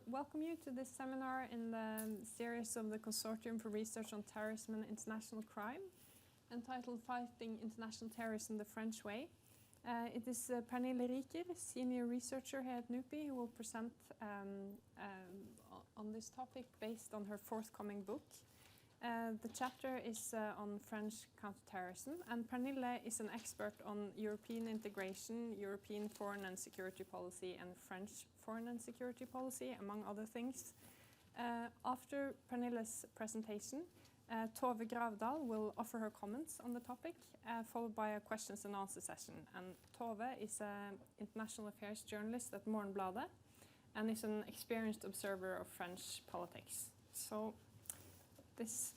welcome you to this seminar in the series of the Consortium for Research on Terrorism and International Crime, entitled Fighting International Terrorism the French Way. It is Pernille Rieker, senior researcher here at NUPI, who will present on this topic based on her forthcoming book. The chapter is on French counterterrorism, and Pernille is an expert on European integration, European foreign and security policy, and French foreign and security policy, among other things. After Pernille's presentation, Tove Gravdal will offer her comments on the topic, followed by a questions and answer session. And Tove is an international affairs journalist at Morgenbladet and is an experienced observer of French politics. So this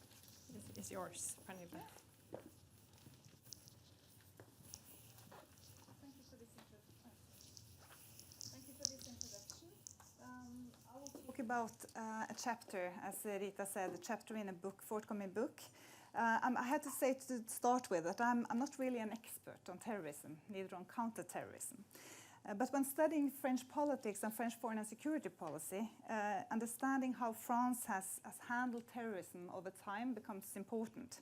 is yours, Pernille. Thank you for this introduction. I will talk about a chapter, as Rita said, a chapter in a book, forthcoming book. I had to say to start with that I'm not really an expert on terrorism, neither on counterterrorism. But when studying French politics and French foreign and security policy, understanding how France has handled terrorism over time becomes important.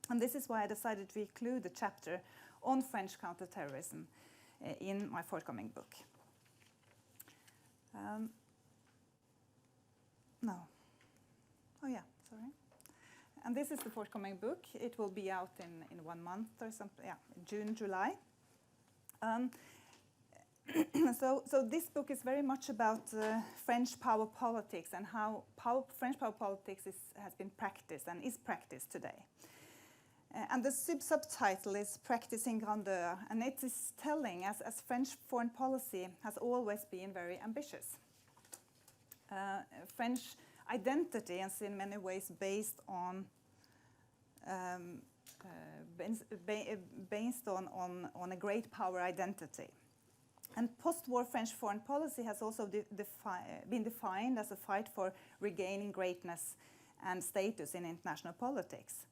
And this is why I decided to include a chapter on French counterterrorism in my forthcoming book. And this is the forthcoming book. It will be out in 1 month or something, in June, July. So this book is very much about French power politics and how French power politics has been practiced and is practiced today. And the subtitle is Practicing Grandeur, and it is telling as French foreign policy has always been very ambitious. French identity is in many ways based on a great power identity. And post-war French foreign policy has also been defined as a fight for regaining greatness and status in international politics.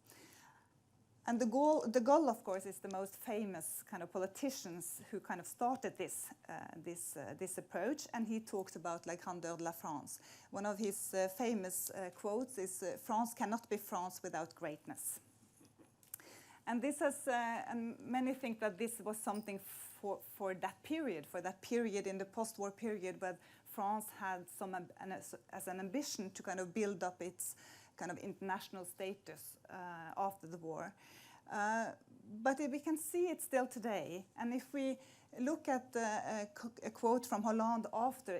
And the goal, of course, is the most famous kind of politicians who kind of started this approach, and he talked about la grandeur de la France. One of his famous quotes is, "France cannot be France without greatness." And this has, and many think that this was something for that period in the post-war period, where France had as an ambition to kind of build up its kind of international status after the war. But we can see it still today. And if we look at a quote from Hollande after,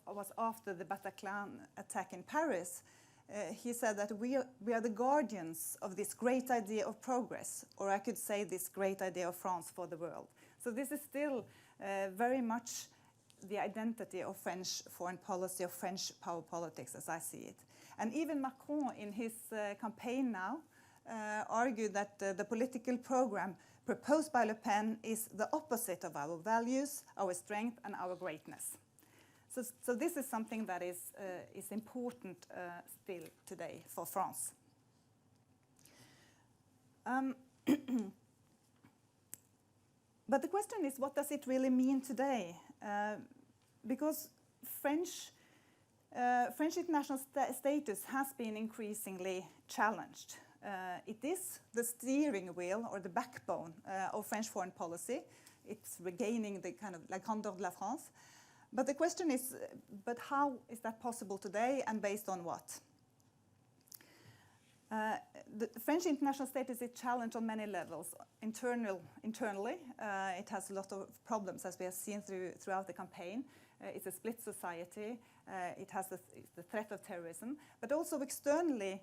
was after the Bataclan attack in Paris, he said that we are the guardians of this great idea of progress, or I could say this great idea of France for the world. So this is still very much the identity of French foreign policy, of French power politics, as I see it. And even Macron, in his campaign now, argued that the political program proposed by Le Pen is the opposite of our values, our strength, and our greatness. So this is something that is important still today for France. But the question is, what does it really mean today? Because French international status has been increasingly challenged. It is the steering wheel or the backbone of French foreign policy. It's regaining the kind of la grandeur de la France. But the question is, but how is that possible today, and based on what? The French international status is challenged on many levels. Internally, it has a lot of problems, as we have seen throughout the campaign. It's a split society. It has the threat of terrorism. But also externally,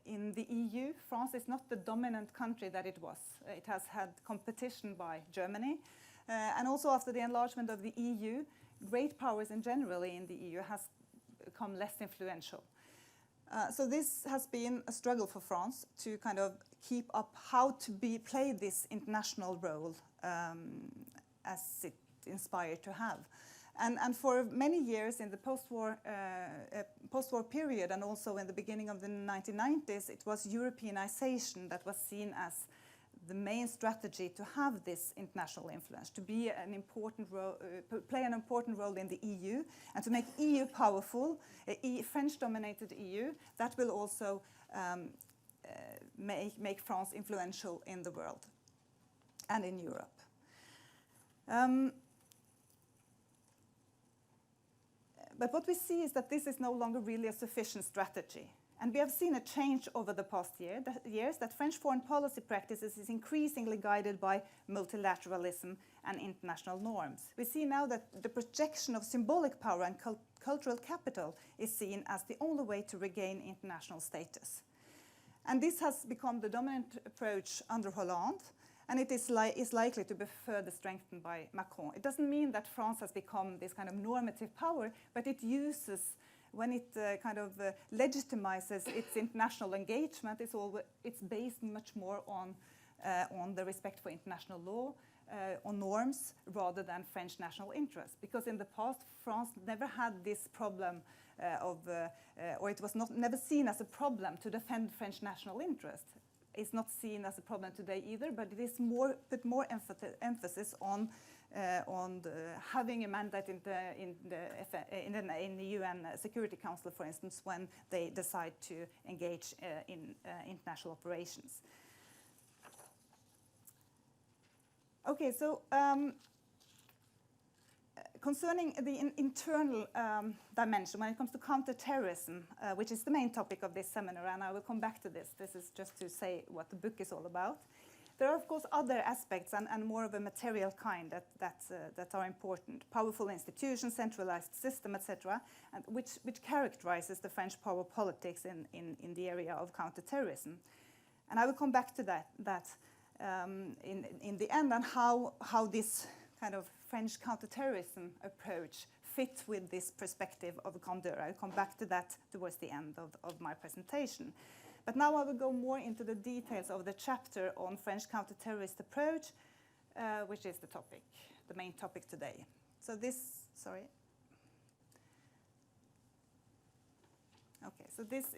in the EU, France is not the dominant country that it was. It has had competition by Germany. And also after the enlargement of the EU, great powers in generally in the EU has become less influential. So this has been a struggle for France to kind of keep up how to play this international role as it inspired to have. And for many years in the post-war period, and also in the beginning of the 1990s, it was Europeanization that was seen as the main strategy to have this international influence, to be an important play an important role in the EU, and to make EU powerful, French-dominated EU, that will also make France influential in the world and in Europe. But what we see is that this is no longer really a sufficient strategy. And we have seen a change over the past years, that French foreign policy practices is increasingly guided by multilateralism and international norms. We see now that the projection of symbolic power and cultural capital is seen as the only way to regain international status. And this has become the dominant approach under Hollande, and it is likely to be further strengthened by Macron. It doesn't mean that France has become this kind of normative power, but it uses, when it legitimizes its international engagement, it's based much more on the respect for international law, on norms, rather than French national interest. Because in the past, France never had this problem or it was never seen as a problem to defend French national interest. It's not seen as a problem today either, but it is put more emphasis on having a mandate in the UN Security Council, for instance, when they decide to engage in international operations. Okay, so concerning the internal dimension, when it comes to counterterrorism, which is the main topic of this seminar, and I will come back to this. This is just to say what the book is all about. There are, of course, other aspects and more of a material kind that are important. Powerful institutions, centralized system, etc., and which characterizes the French power politics in the area of counterterrorism. And I will come back to that in the end, and how this kind of French counterterrorism approach fit with this perspective of Grandeur. I'll come back to that towards the end of my presentation. But now I will go more into the details of the chapter on French counterterrorist approach, which is the main topic today. So this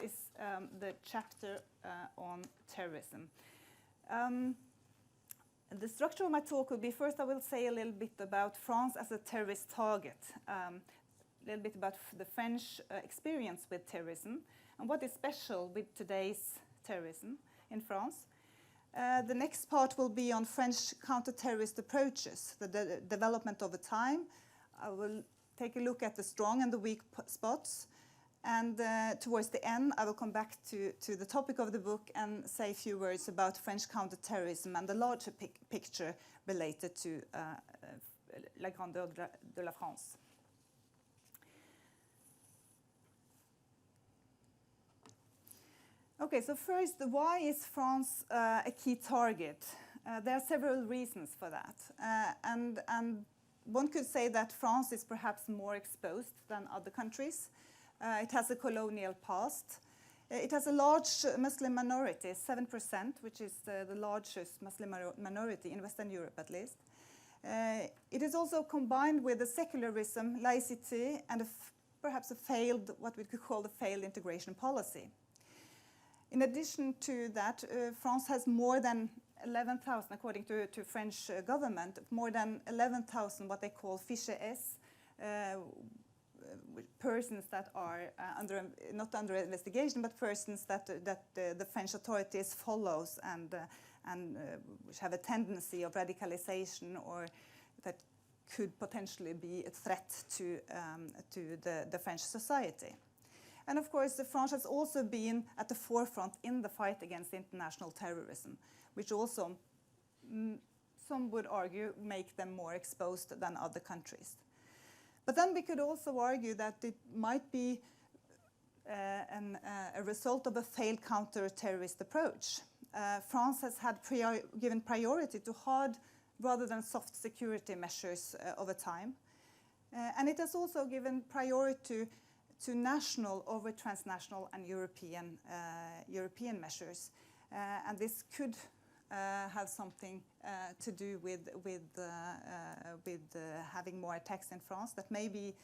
is the chapter on terrorism. The structure of my talk will be, first I will say a little bit about France as a terrorist target, a little bit about the French experience with terrorism, and what is special with today's terrorism in France. The next part will be on French counter-terrorist approaches, the development over time. I will take a look at the strong and the weak spots. And towards the end, I will come back to the topic of the book and say a few words about French counterterrorism and the larger picture related to la Grandeur de la France. Okay, so first, why is France a key target? There are several reasons for that. And one could say that France is perhaps more exposed than other countries. It has a colonial past. It has a large Muslim minority, 7%, which is the largest Muslim minority in Western Europe, at least. It is also combined with a secularism, laicity, and perhaps what we could call a failed integration policy. In addition to that, France has more than 11,000, according to French government, more than 11,000 what they call fiche S, persons that are not under investigation, but persons that the French authorities follows and which have a tendency of radicalization or that could potentially be a threat to the French society. And of course, France has also been at the forefront in the fight against international terrorism, which also, some would argue, make them more exposed than other countries. But then we could also argue that it might be a result of a failed counter-terrorist approach. France has had given priority to hard rather than soft security measures over time. And it has also given priority to national over transnational and European measures. And this could have something to do with having more attacks in France that maybe,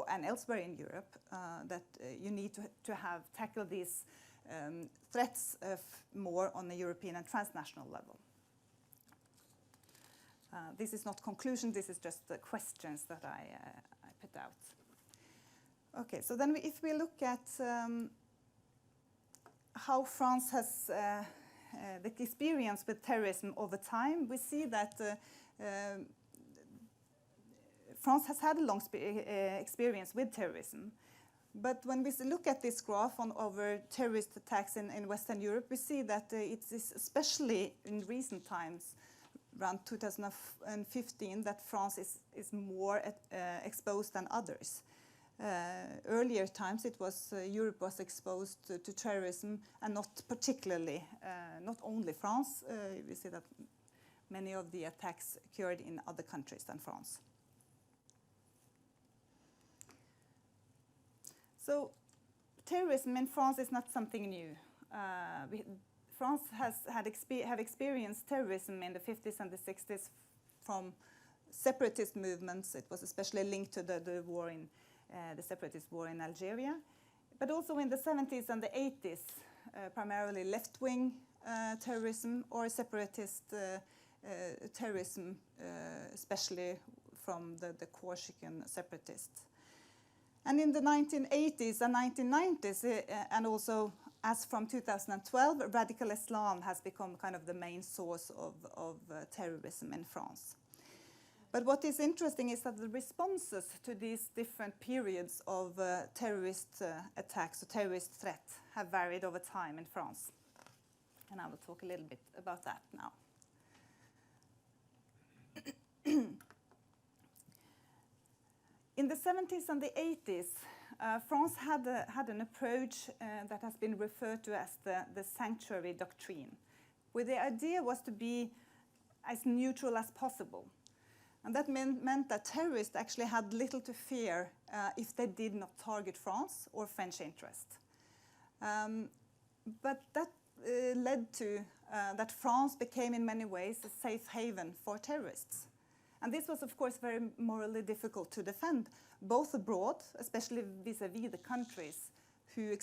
and elsewhere in Europe, that you need to tackle these threats more on the European and transnational level. This is not conclusion, this is just the questions that I put out. Okay, so then if we look at how France has the experience with terrorism over time, we see that France has had a long experience with terrorism. But when we look at this graph on over terrorist attacks in Western Europe, we see that it is especially in recent times, around 2015, that France is more exposed than others. Earlier times, it was Europe was exposed to terrorism, and not particularly, not only France. We see that many of the attacks occurred in other countries than France. So, terrorism in France is not something new. France have experienced terrorism in the 50s and the 60s from separatist movements. It was especially linked to the war in the separatist war in Algeria, but also in the 70s and the 80s, primarily left-wing terrorism or separatist terrorism, especially from the Corsican separatists. And in the 1980s and 1990s, and also as from 2012, radical Islam has become kind of the main source of terrorism in France. But what is interesting is that the responses to these different periods of terrorist attacks or terrorist threat have varied over time in France. And I will talk a little bit about that now. In the 70s and the 80s, France had an approach that has been referred to as the sanctuary doctrine, where the idea was to be as neutral as possible. And that meant that terrorists actually had little to fear if they did not target France or French interest. But that led to that France became in many ways a safe haven for terrorists. And this was, of course, very morally difficult to defend, both abroad, especially vis-à-vis the countries who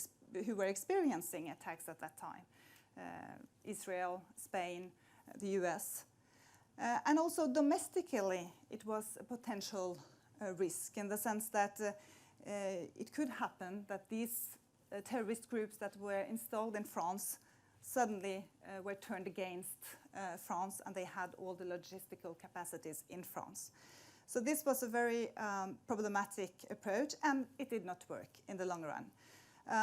were experiencing attacks at that time, Israel, Spain, the US. And also domestically, it was a potential risk in the sense that it could happen that these terrorist groups that were installed in France suddenly were turned against France, and they had all the logistical capacities in France. So this was a very problematic approach, and it did not work in the long run.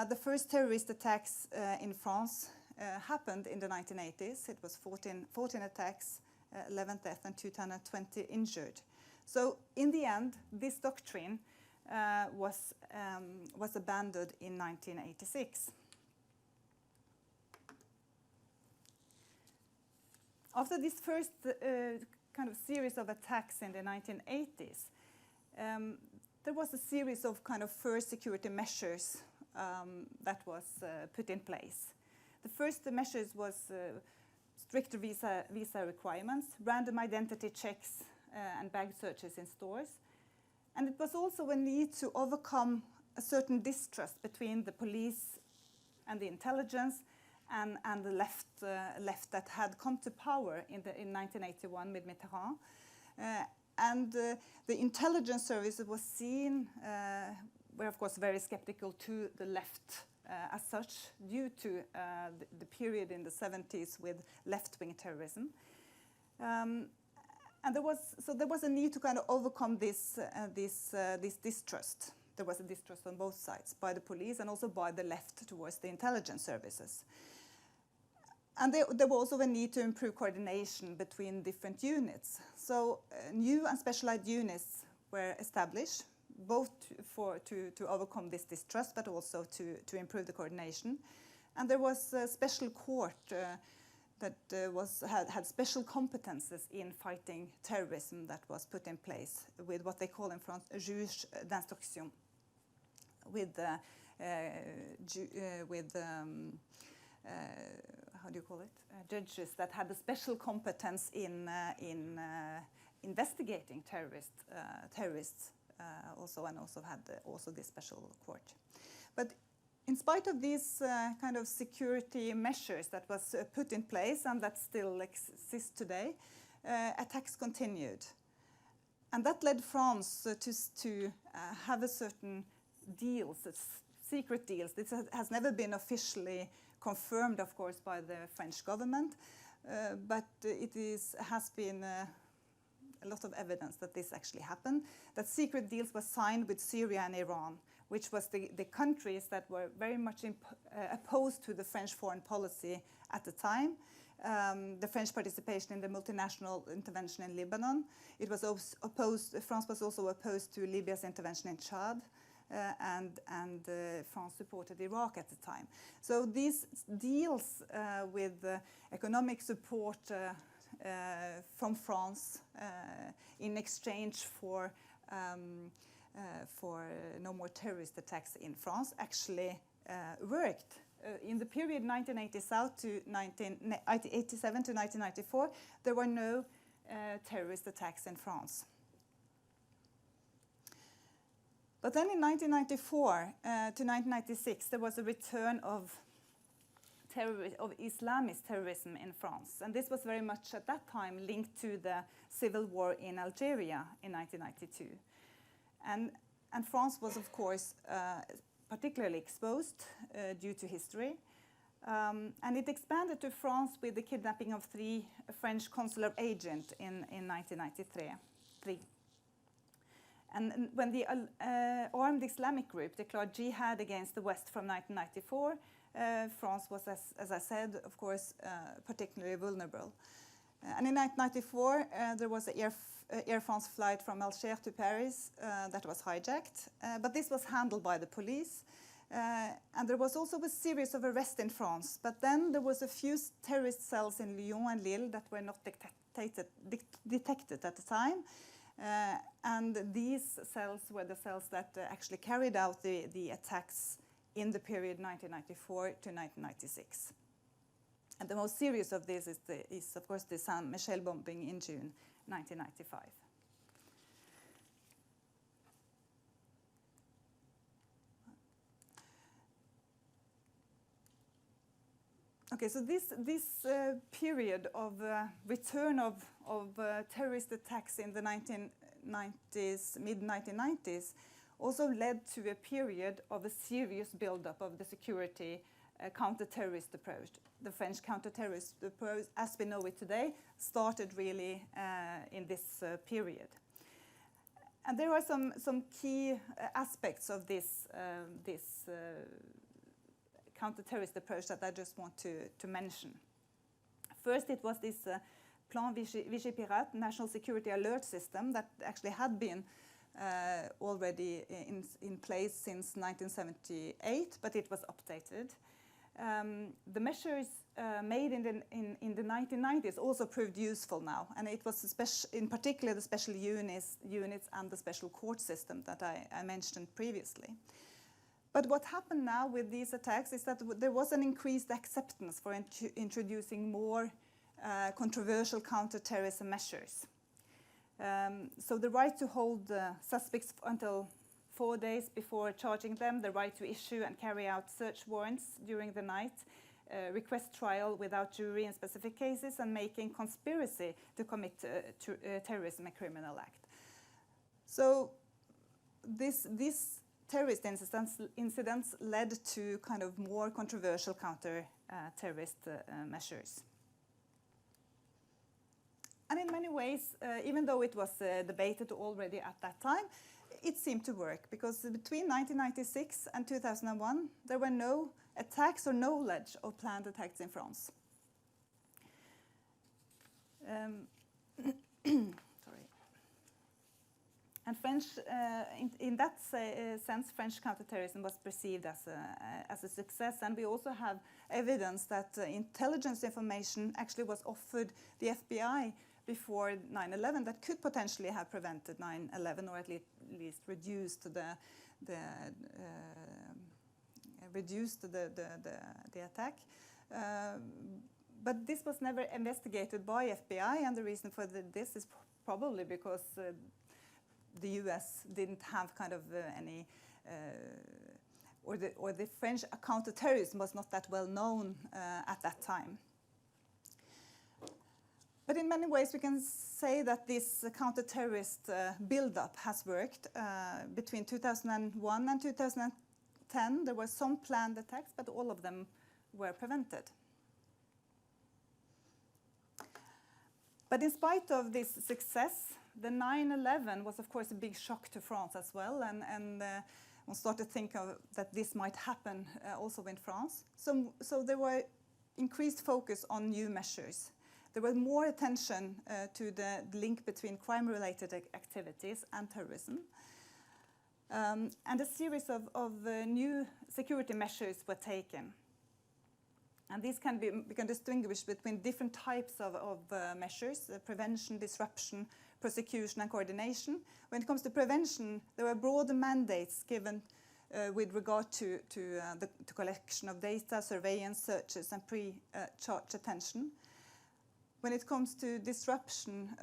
The first terrorist attacks in France happened in the 1980s. It was 14 attacks, 11 deaths and 220 injured. So in the end, this doctrine was abandoned in 1986. After this first kind of series of attacks in the 1980s, there was a series of kind of first security measures that was put in place. The first measures was stricter visa requirements, random identity checks and bag searches in stores. And it was also a need to overcome a certain distrust between the police and the intelligence and the left that had come to power in 1981 with Mitterrand. The intelligence services was seen, were of course very skeptical to the left as such, due to the period in the 70s with left-wing terrorism. And there was a need to kind of overcome this distrust. There was a distrust on both sides, by the police and also by the left towards the intelligence services. And there was also a need to improve coordination between different units. So new and specialized units were established, both to overcome this distrust, but also to improve the coordination. And there was a special court that had special competences in fighting terrorism that was put in place with what they call in France juge d'instruction, with how do you call it? Judges that had a special competence in investigating terrorists also, and also had also this special court. But in spite of these kind of security measures that was put in place and that still exist today, attacks continued. And that led France to have a certain deals, secret deals. This has never been officially confirmed, of course, by the French government, but has been a lot of evidence that this actually happened, that secret deals were signed with Syria and Iran, which was the countries that were very much opposed to the French foreign policy at the time. The French participation in the multinational intervention in Lebanon. It was opposed. France was also opposed to Libya's intervention in Chad, and France supported Iraq at the time. So these deals with economic support from France in exchange for no more terrorist attacks in France actually worked. In the period 1987 to 1994, there were no terrorist attacks in France. But then in 1994 to 1996, there was a return of Islamist terrorism in France. And this was very much at that time linked to the civil war in Algeria in 1992. And France was, of course, particularly exposed due to history. And it expanded to France with the kidnapping of 3 French consular agents in 1993. And when the armed Islamic group declared jihad against the West from 1994, France was, as I said, of course, particularly vulnerable. And in 1994, there was an Air France flight from Alger to Paris that was hijacked, but this was handled by the police. And there was also a series of arrests in France, but then there was a few terrorist cells in Lyon and Lille that were not detected at the time. And these cells were the cells that actually carried out the attacks in the period 1994 to 1996. And the most serious of this is of course, the Saint-Michel bombing in June 1995. Okay, so this period of return of terrorist attacks in the 1990s, mid-1990s, also led to a period of a serious build-up of the security counter-terrorist approach. The French counter-terrorist approach, as we know it today, started really in this period. And there are some key aspects of this counter-terrorist approach that I just want to mention. First, it was this Plan Vigipirate, National Security Alert System, that actually had been already in place since 1978, but it was updated. The measures made in the 1990s also proved useful now, and it was in particular the special units and the special court system that I mentioned previously. But what happened now with these attacks is that there was an increased acceptance for introducing more controversial counter-terrorism measures. So the right to hold suspects until 4 days before charging them, the right to issue and carry out search warrants during the night, request trial without jury in specific cases, and making conspiracy to commit terrorism a criminal act. So these terrorist incidents led to kind of more controversial counter-terrorist measures. And in many ways, even though it was debated already at that time, it seemed to work, because between 1996 and 2001, there were no attacks or knowledge of planned attacks in France. Sorry. And French, in that sense, French counterterrorism was perceived as a success. And we also have evidence that intelligence information actually was offered the FBI before 9/11 that could potentially have prevented 9/11, or at least reduced the attack. But this was never investigated by FBI, and the reason for this is probably because the US didn't have kind of any, or the French counterterrorism was not that well known at that time. But in many ways we can say that this counter-terrorist build-up has worked. Between 2001 and 2010 there were some planned attacks, but all of them were prevented. But in spite of this success, the 9/11 was of course a big shock to France as well, and one started to think of that this might happen also in France. So there were increased focus on new measures. There was more attention to the link between crime-related activities and terrorism. And a series of new security measures were taken. And these can be distinguished between different types of measures: prevention, disruption, prosecution, and coordination. When it comes to prevention, there were broader mandates given with regard to the collection of data, surveillance, searches, and pre-charge attention. When it comes to disruption,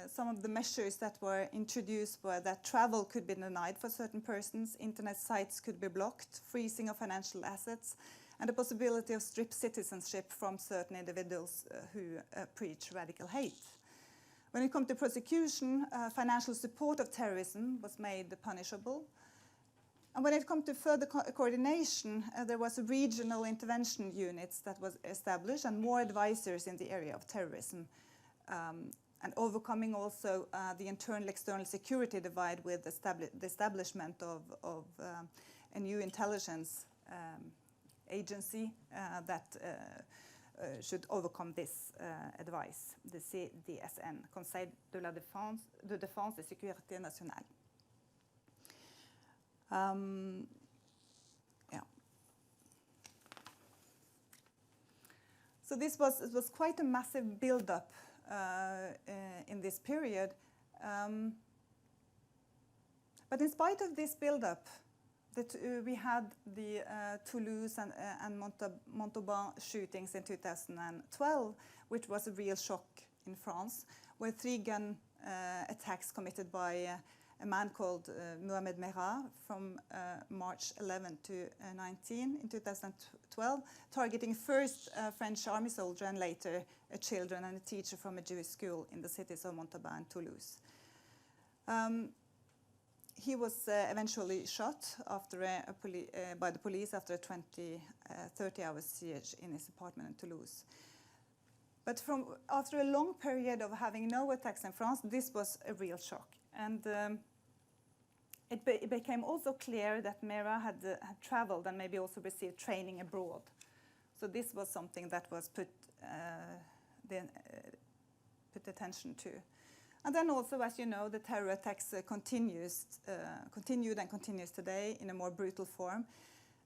some of the measures that were introduced were that travel could be denied for certain persons, internet sites could be blocked, freezing of financial assets, and the possibility of stripped citizenship from certain individuals who preach radical hate. When it comes to prosecution, financial support of terrorism was made punishable. And when it comes to further coordination, there was regional intervention units that was established and more advisors in the area of terrorism, and overcoming also the internal-external security divide with the establishment of a new intelligence agency that should overcome this advice, the CDSN, Conseil de la Défense, de Défense et Sécurité Nationale. Yeah. So this was quite a massive build-up in this period. But in spite of this build-up, we had the Toulouse and Montauban shootings in 2012, which was a real shock in France, where 3 gun attacks committed by a man called Mohamed Merah from March 11 to 19 in 2012, targeting first a French army soldier and later children and a teacher from a Jewish school in the cities of Montauban and Toulouse. He was eventually shot after by the police after a 30-hour siege in his apartment in Toulouse. But after a long period of having no attacks in France, this was a real shock. And it became also clear that Merah had traveled and maybe also received training abroad. So this was something that was put attention to. And then also, as you know, the terror attacks continued and continues today in a more brutal form.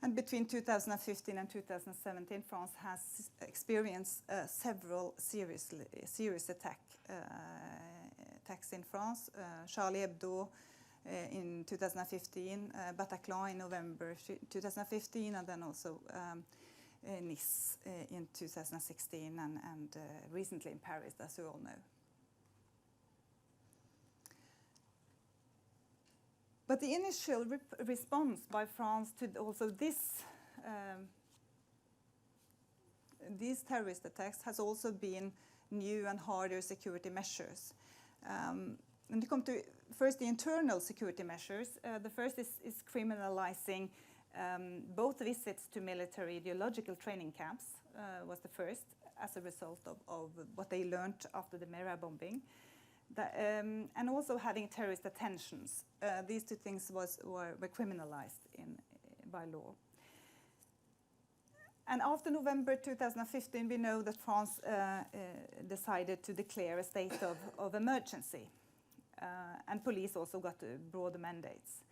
And between 2015 and 2017, France has experienced several serious attacks in France. Charlie Hebdo in 2015, Bataclan in November 2015, and then also Nice in 2016, and recently in Paris, as you all know. But the initial response by France to also these terrorist attacks has also been new and harder security measures. When you come to first the internal security measures, the first is criminalizing both visits to military ideological training camps, was the first as a result of what they learned after the Merah bombing. And also having terrorist attentions. These two things were criminalized by law. And after November 2015, we know that France decided to declare a state of emergency. And police also got broader mandates.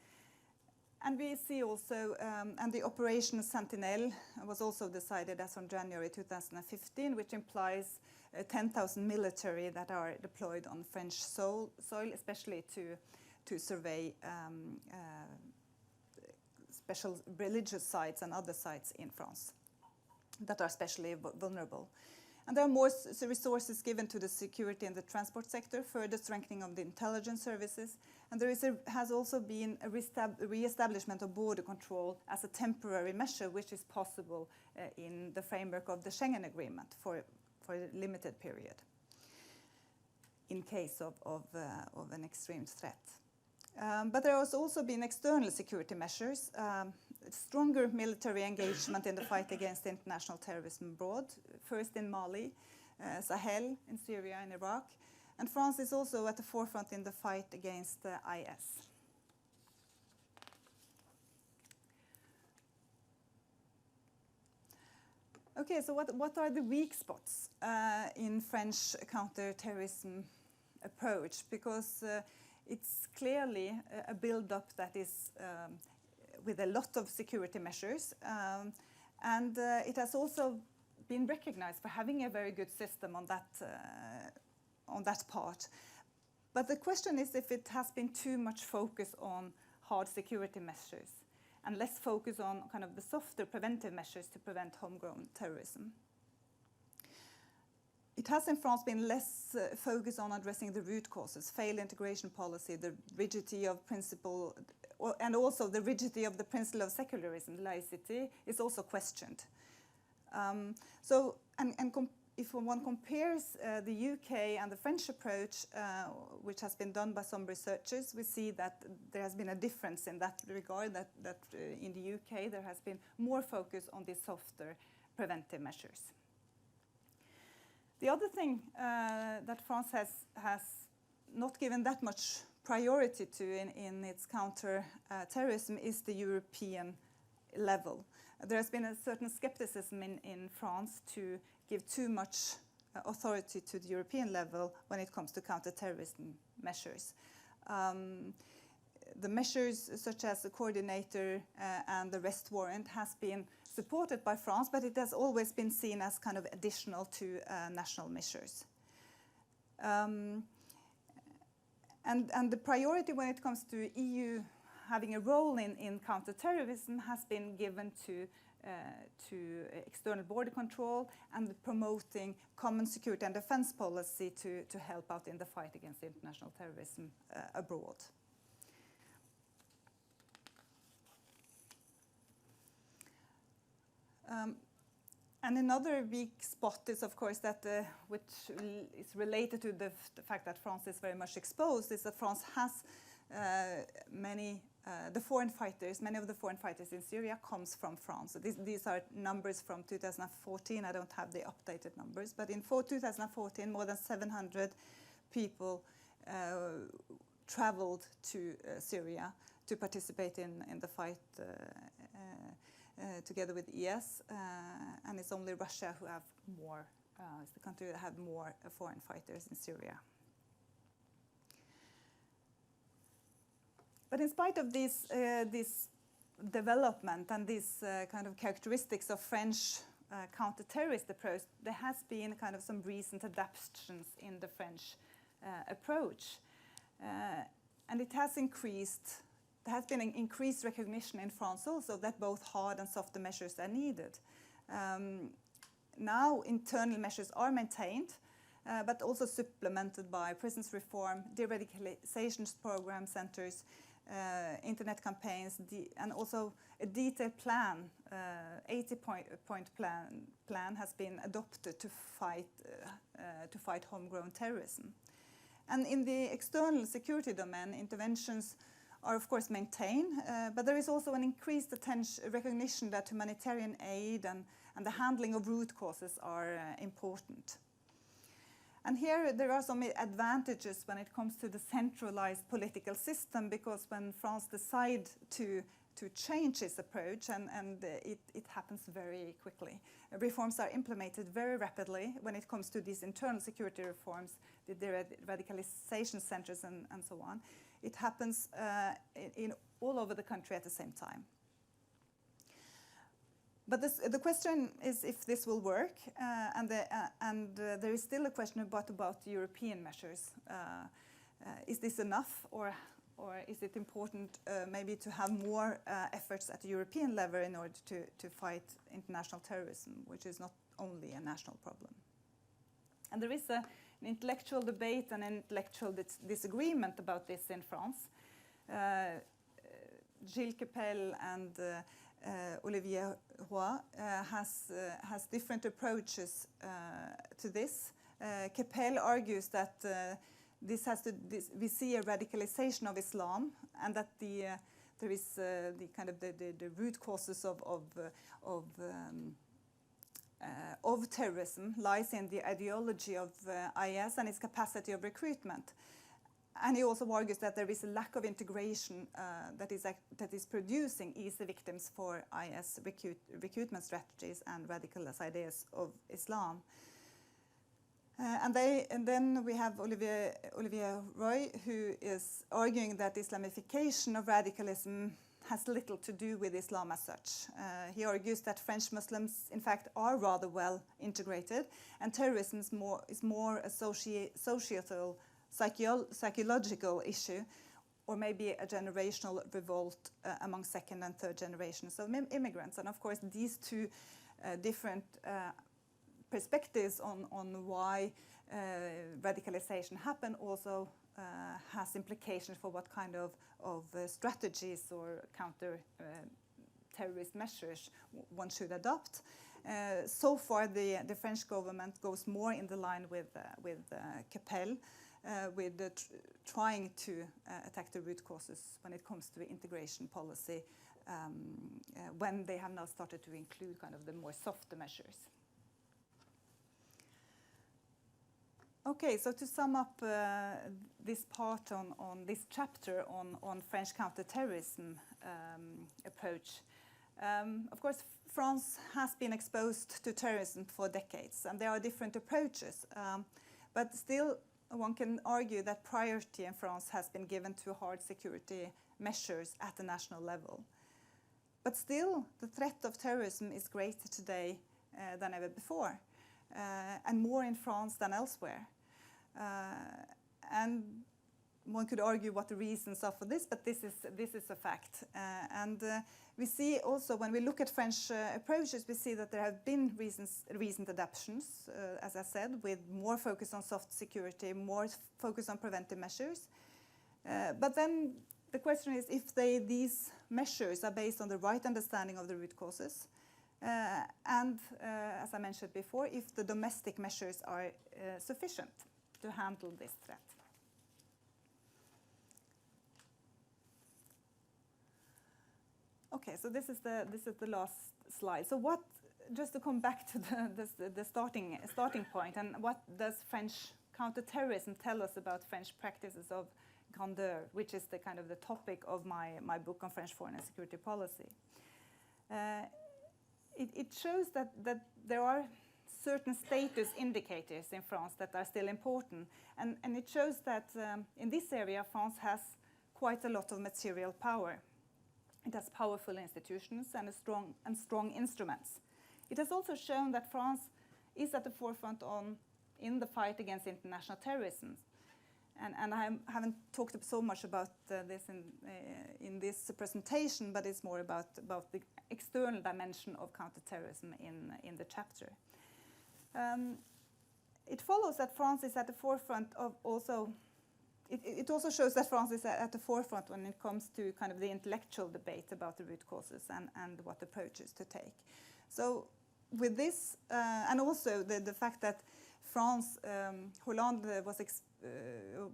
And we see also, and the Operation Sentinelle was also decided as on January 2015, which implies 10,000 military that are deployed on French soil, especially to survey special religious sites and other sites in France that are especially vulnerable. And there are more resources given to the security and the transport sector, further strengthening of the intelligence services. And there has also been a re-establishment of border control as a temporary measure, which is possible in the framework of the Schengen Agreement for a limited period. in case of an extreme threat. But there has also been external security measures, stronger military engagement in the fight against international terrorism abroad, first in Mali, Sahel, in Syria and Iraq. And France is also at the forefront in the fight against IS. Okay, so what are the weak spots in French counterterrorism approach? Because it's clearly a build-up that is with a lot of security measures, and it has also been recognized for having a very good system on that part. But the question is if it has been too much focus on hard security measures and less focus on kind of the softer preventive measures to prevent homegrown terrorism. It has in France been less focus on addressing the root causes, failed integration policy, the rigidity of principle, and also the rigidity of the principle of secularism, laicity, is also questioned. If one compares the UK and the French approach, which has been done by some researchers, we see that there has been a difference in that regard, that in the UK there has been more focus on the softer preventive measures. The other thing that France has not given that much priority to in its counter-terrorism is the European level. There has been a certain skepticism in France to give too much authority to the European level when it comes to counter-terrorism measures. The measures such as the coordinator and the arrest warrant has been supported by France, but it has always been seen as kind of additional to national measures. And the priority when it comes to EU having a role in counter-terrorism has been given to external border control and promoting common security and defense policy to help out in the fight against international terrorism abroad. And another weak spot is, of course, that which is related to the fact that France is very much exposed, is that France has many of the foreign fighters in Syria comes from France. So these are numbers from 2014. I don't have the updated numbers, but in 2014, more than 700 people traveled to Syria to participate in the fight together with IS, and it's only Russia who have more, is the country that have more foreign fighters in Syria. But in spite of this development and these kind of characteristics of French counter-terrorist approach, there has been kind of some recent adaptations in the French approach, and it has increased. There has been an increased recognition in France also that both hard and softer measures are needed. Now internal measures are maintained, but also supplemented by prisons reform, de-radicalization program centers, internet campaigns, and also a detailed plan, 80-point plan has been adopted to fight homegrown terrorism. And in the external security domain, interventions are of course maintained, but there is also an increased recognition that humanitarian aid and the handling of root causes are important. And here there are some advantages when it comes to the centralized political system, because when France decides to change its approach, and it happens very quickly. Reforms are implemented very rapidly when it comes to these internal security reforms, the radicalization centers and so on. It happens in all over the country at the same time. But the question is if this will work, and there is still a question about European measures. Is this enough, or is it important maybe to have more efforts at the European level in order to fight international terrorism, which is not only a national problem? And there is an intellectual debate and intellectual disagreement about this in France. Gilles Kepel and Olivier Roy has different approaches to this. Kepel argues that we see a radicalization of Islam, and that there is the kind of the root causes of terrorism lies in the ideology of IS and its capacity of recruitment. And he also argues that there is a lack of integration that is producing easy victims for IS recruitment strategies and radicalist ideas of Islam. And then we have Olivier Roy, who is arguing that Islamification of radicalism has little to do with Islam as such. He argues that French Muslims, in fact, are rather well integrated, and terrorism is more a societal, psychological issue, or maybe a generational revolt among second and third generations of immigrants. And of course, these two different perspectives on why radicalization happen also has implications for what kind of strategies or counter-terrorist measures one should adopt. So far, the French government goes more in the line with Capelle, trying to attack the root causes when it comes to integration policy, when they have now started to include kind of the more softer measures. Okay, so to sum up this part on this chapter on French counterterrorism approach, of course, France has been exposed to terrorism for decades, and there are different approaches. But still, one can argue that priority in France has been given to hard security measures at the national level. But still, the threat of terrorism is greater today than ever before, and more in France than elsewhere. And one could argue what the reasons are for this, but this is a fact. We see also, when we look at French approaches, we see that there have been recent adaptations, as I said, with more focus on soft security, more focus on preventive measures. But then the question is if these measures are based on the right understanding of the root causes, and, as I mentioned before, if the domestic measures are sufficient to handle this threat. Okay, so this is the last slide. So what, just to come back to the starting point, and what does French counterterrorism tell us about French practices of Grandeur, which is the kind of the topic of my book on French foreign and security policy. It shows that there are certain status indicators in France that are still important, and it shows that in this area France has quite a lot of material power. It has powerful institutions and strong instruments. It has also shown that France is at the forefront in the fight against international terrorism. And I haven't talked so much about this in this presentation, but it's more about the external dimension of counterterrorism in the chapter. It follows that France is at the forefront of also. It also shows that France is at the forefront when it comes to kind of the intellectual debate about the root causes and what approaches to take. So with this, and also the fact that France, Hollande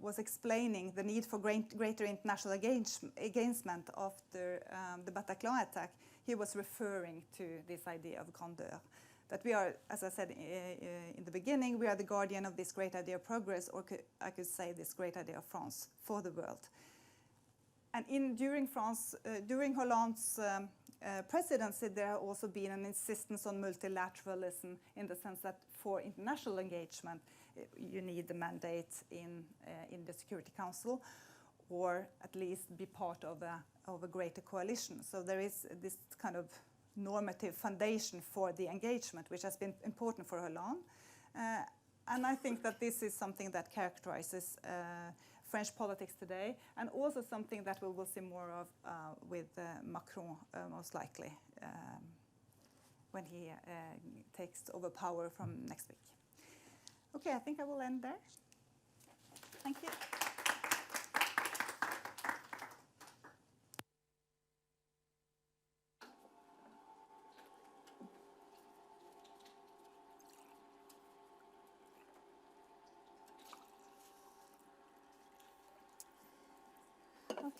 was explaining the need for greater international engagement after the Bataclan attack, he was referring to this idea of grandeur. That we are, as I said in the beginning, we are the guardian of this great idea of progress, or I could say this great idea of France for the world. And during Hollande's presidency, there has also been an insistence on multilateralism in the sense that for international engagement, you need the mandate in the Security Council, or at least be part of a greater coalition. So there is this kind of normative foundation for the engagement, which has been important for Hollande. And I think that this is something that characterizes French politics today, and also something that we will see more of with Macron, most likely, when he takes over power from next week. Okay, I think I will end there. Thank you.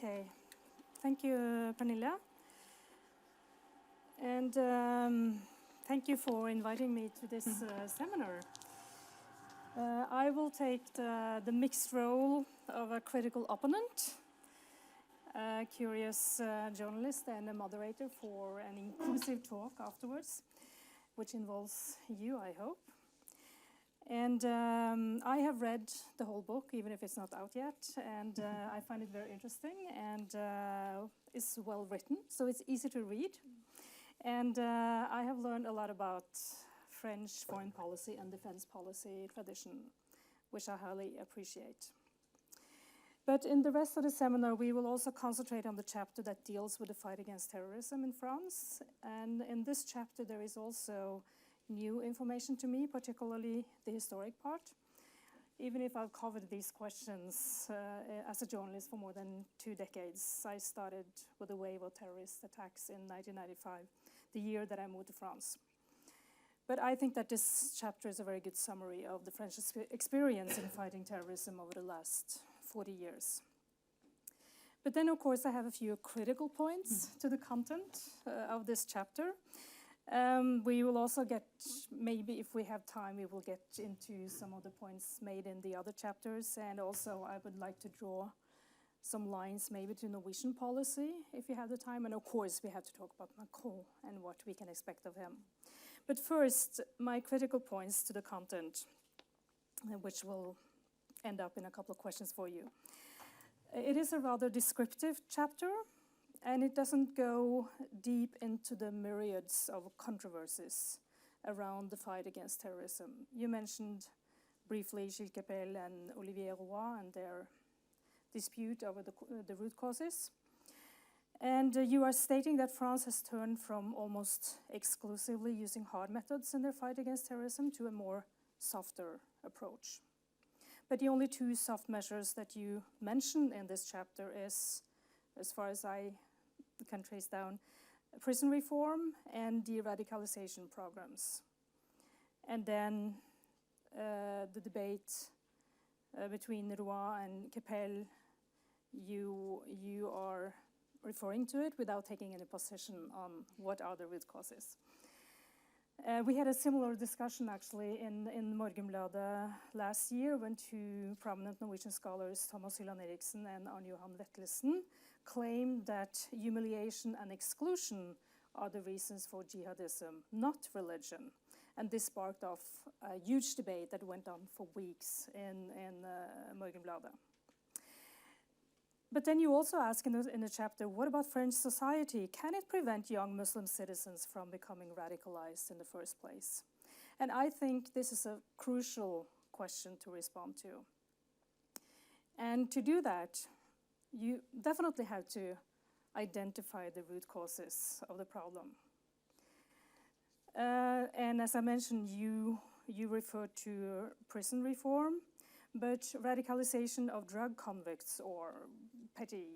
Okay, thank you, Pernille. And thank you for inviting me to this seminar. I will take the mixed role of a critical opponent, a curious journalist, and a moderator for an inclusive talk afterwards, which involves you, I hope. And I have read the whole book, even if it's not out yet, and I find it very interesting and it's well written, so it's easy to read. And I have learned a lot about French foreign policy and defense policy tradition, which I highly appreciate. But in the rest of the seminar, we will also concentrate on the chapter that deals with the fight against terrorism in France. And in this chapter, there is also new information to me, particularly the historic part. Even if I've covered these questions as a journalist for more than 2 decades, I started with a wave of terrorist attacks in 1995, the year that I moved to France. But I think that this chapter is a very good summary of the French experience in fighting terrorism over the last 40 years. But then, of course, I have a few critical points to the content of this chapter. We will also get, maybe if we have time, we will get into some of the points made in the other chapters. And also, I would like to draw some lines maybe to Norwegian policy, if you have the time. And of course, we have to talk about Macron and what we can expect of him. But first, my critical points to the content, which will end up in a couple of questions for you. It is a rather descriptive chapter, and it doesn't go deep into the myriads of controversies around the fight against terrorism. You mentioned briefly Gilles Kepel and Olivier Roy and their dispute over the root causes. And you are stating that France has turned from almost exclusively using hard methods in their fight against terrorism to a more softer approach. But the only 2 soft measures that you mention in this chapter is, as far as I can trace down, prison reform and de-radicalization programs. And then the debate between Roy and Kepel, you are referring to it without taking any position on what are the root causes. We had a similar discussion actually in Morgenbladet last year when 2 prominent Norwegian scholars, Thomas Hylland Eriksen and Arne Johan Vetlesen, claimed that humiliation and exclusion are the reasons for jihadism, not religion. And this sparked off a huge debate that went on for weeks in Morgenbladet. But then you also ask in the chapter, what about French society? Can it prevent young Muslim citizens from becoming radicalized in the first place? And I think this is a crucial question to respond to. And to do that, you definitely have to identify the root causes of the problem. And as I mentioned, you referred to prison reform, but radicalization of drug convicts or petty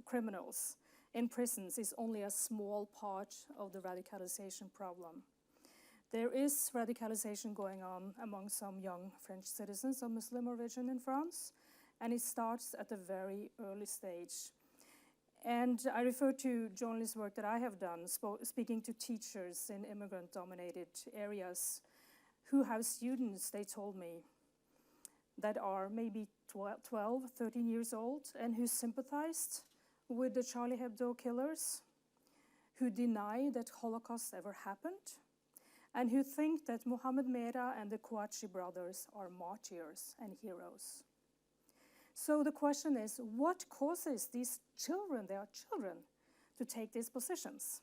criminals in prisons is only a small part of the radicalization problem. There is radicalization going on among some young French citizens of Muslim origin in France, and it starts at a very early stage. And I refer to journalist work that I have done, speaking to teachers in immigrant-dominated areas who have students, they told me, that are maybe 12, 13 years old and who sympathized with the Charlie Hebdo killers, who deny that Holocaust ever happened, and who think that Mohammed Merah and the Kouachi brothers are martyrs and heroes. So the question is, what causes these children, they are children, to take these positions?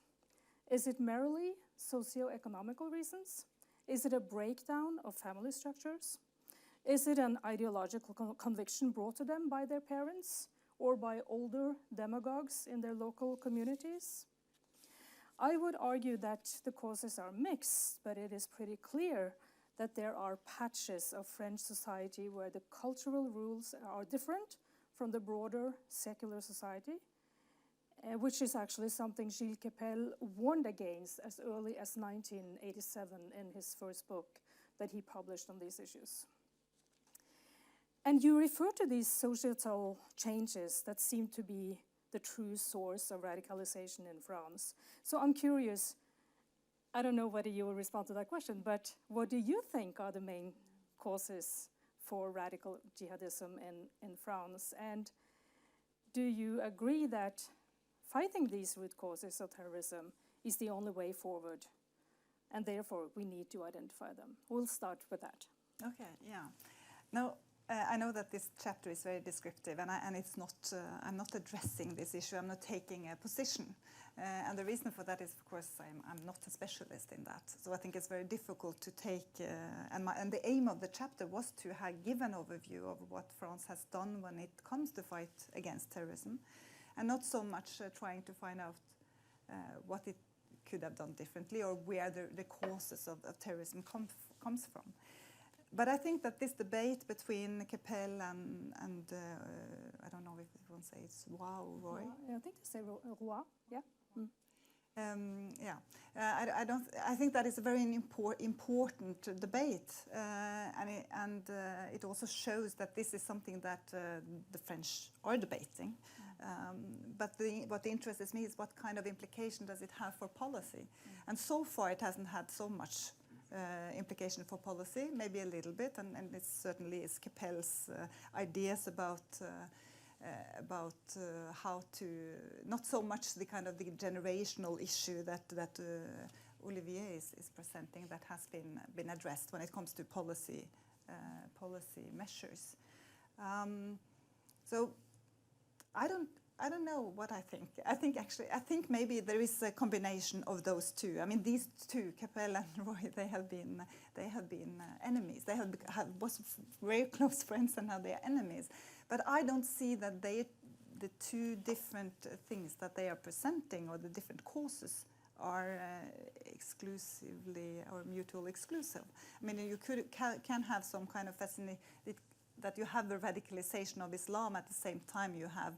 Is it merely socio-economical reasons? Is it a breakdown of family structures? Is it an ideological conviction brought to them by their parents or by older demagogues in their local communities? I would argue that the causes are mixed, but it is pretty clear that there are patches of French society where the cultural rules are different from the broader secular society, which is actually something Gilles Kepel warned against as early as 1987 in his first book that he published on these issues. And you refer to these societal changes that seem to be the true source of radicalization in France. So I'm curious, I don't know whether you will respond to that question, but what do you think are the main causes for radical jihadism in France? And do you agree that fighting these root causes of terrorism is the only way forward, and therefore we need to identify them? We'll start with that. Okay, yeah. Now, I know that this chapter is very descriptive, and it's not. I'm not addressing this issue. I'm not taking a position, and the reason for that is, of course, I'm not a specialist in that. So I think it's very difficult to take. And the aim of the chapter was to give an overview of what France has done when it comes to fight against terrorism, and not so much trying to find out what it could have done differently or where the causes of terrorism comes from. But I think that this debate between Capelle and I don't know if everyone says it's Roy. I think they say Roy. Yeah. I think that is a very important debate, and it also shows that this is something that the French are debating. But what interests me is what kind of implication does it have for policy, and so far it hasn't had so much implication for policy, maybe a little bit, and it certainly is Capelle's ideas about how to, not so much the kind of the generational issue that Olivier is presenting, that has been addressed when it comes to policy measures. So I don't know what I think. I think maybe there is a combination of those two. I mean, these two, Capelle and Roy, they have been enemies. They was very close friends, and now they are enemies. But I don't see that the two different things that they are presenting, or the different causes, are exclusively or mutually exclusive. I mean, you can have some kind of fascination that you have the radicalization of Islam at the same time. You have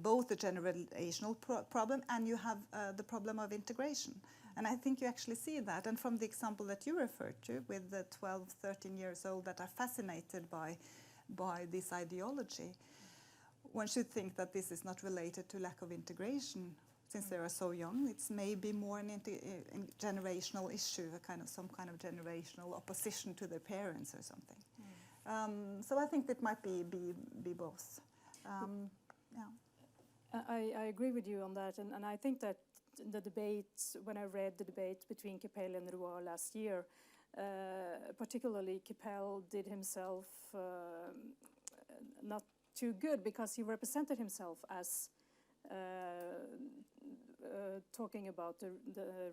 both the generational problem and you have the problem of integration. And I think you actually see that. And from the example that you referred to, with the 12, 13 years old that are fascinated by this ideology, one should think that this is not related to lack of integration. Since they are so young, it's maybe more an generational issue, some kind of generational opposition to their parents or something. So I think that might be both. I agree with you on that, and I think that the debate, when I read the debate between Capelle and Roy last year, particularly Capelle did himself not too good, because he represented himself as talking about the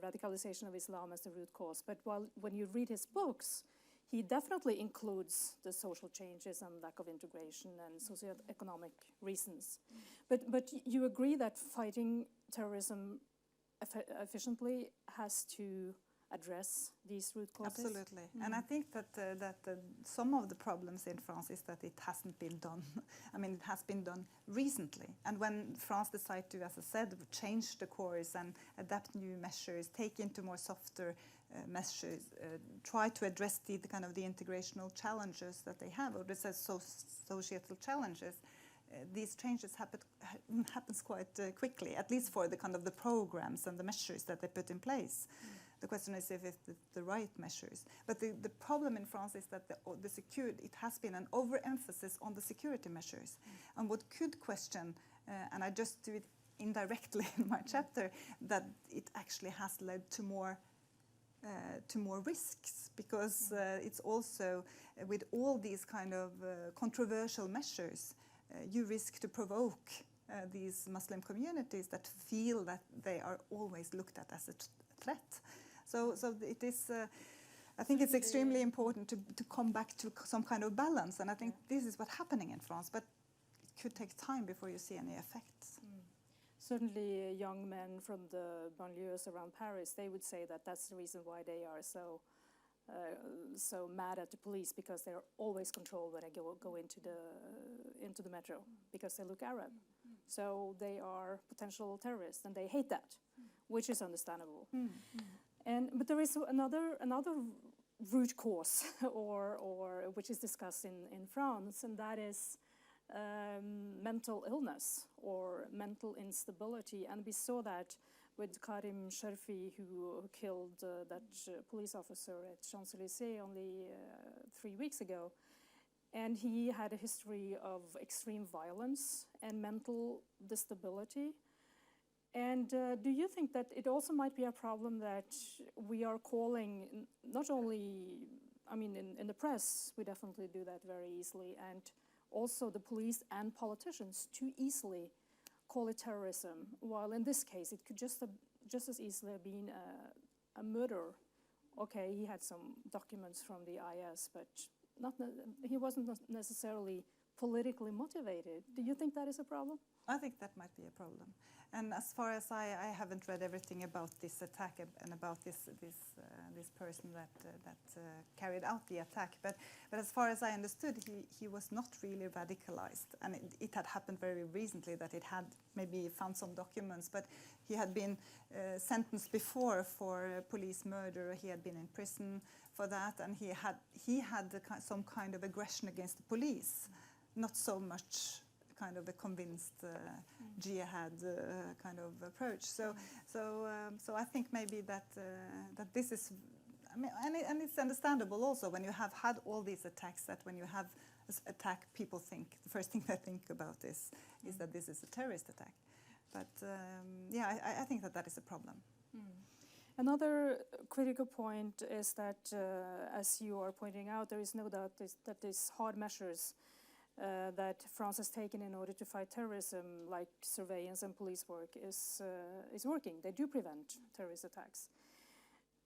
radicalization of Islam as the root cause. But when you read his books, he definitely includes the social changes and lack of integration and socioeconomic reasons. But you agree that fighting terrorism efficiently has to address these root causes? Absolutely. And I think that some of the problems in France is that it hasn't been done. I mean, it has been done recently. And when France decided to, as I said, change the course and adapt new measures, take into more softer measures, try to address the kind of the integrational challenges that they have, or the societal challenges, these changes happens quite quickly, at least for the kind of the programs and the measures that they put in place. The question is if it's the right measures. But the problem in France is that it has been an overemphasis on the security measures. And what could question, and I just do it indirectly in my chapter, that it actually has led to more risks, because it's also, with all these kind of controversial measures, you risk to provoke these Muslim communities that feel that they are always looked at as a threat. So it is. I think it's extremely important to come back to some kind of balance, and I think this is what's happening in France. But it could take time before you see any effects. Certainly, young men from the banlieues around Paris, they would say that that's the reason why they are so mad at the police, because they're always controlled when they go into the metro, because they look Arab. So they are potential terrorists, and they hate that, which is understandable. But there is another root cause, or which is discussed in France, and that is mental illness or mental instability. And we saw that with Karim Sherfi, who killed that police officer at Champs-Élysées only 3 weeks ago. And he had a history of extreme violence and mental instability. And do you think that it also might be a problem that we are calling, not only, I mean, in the press, we definitely do that very easily, and also the police and politicians too easily call it terrorism, while in this case it could just as easily have been a murder. Okay, he had some documents from the IS, but he wasn't necessarily politically motivated. Do you think that is a problem? I think that might be a problem. And as far as I haven't read everything about this attack and about this person that carried out the attack. But as far as I understood, he was not really radicalized, and it had happened very recently that it had maybe found some documents. But he had been sentenced before for police murder. He had been in prison for that, and he had some kind of aggression against the police, not so much kind of a convinced jihad kind of approach. So I think maybe that this is, I mean, and it's understandable also when you have had all these attacks, that when you have this attack, people think the first thing they think about is that this is a terrorist attack. But yeah, I think that is a problem. Another critical point is that, as you are pointing out, there is no doubt that these hard measures that France has taken in order to fight terrorism, like surveillance and police work, is working. They do prevent terrorist attacks.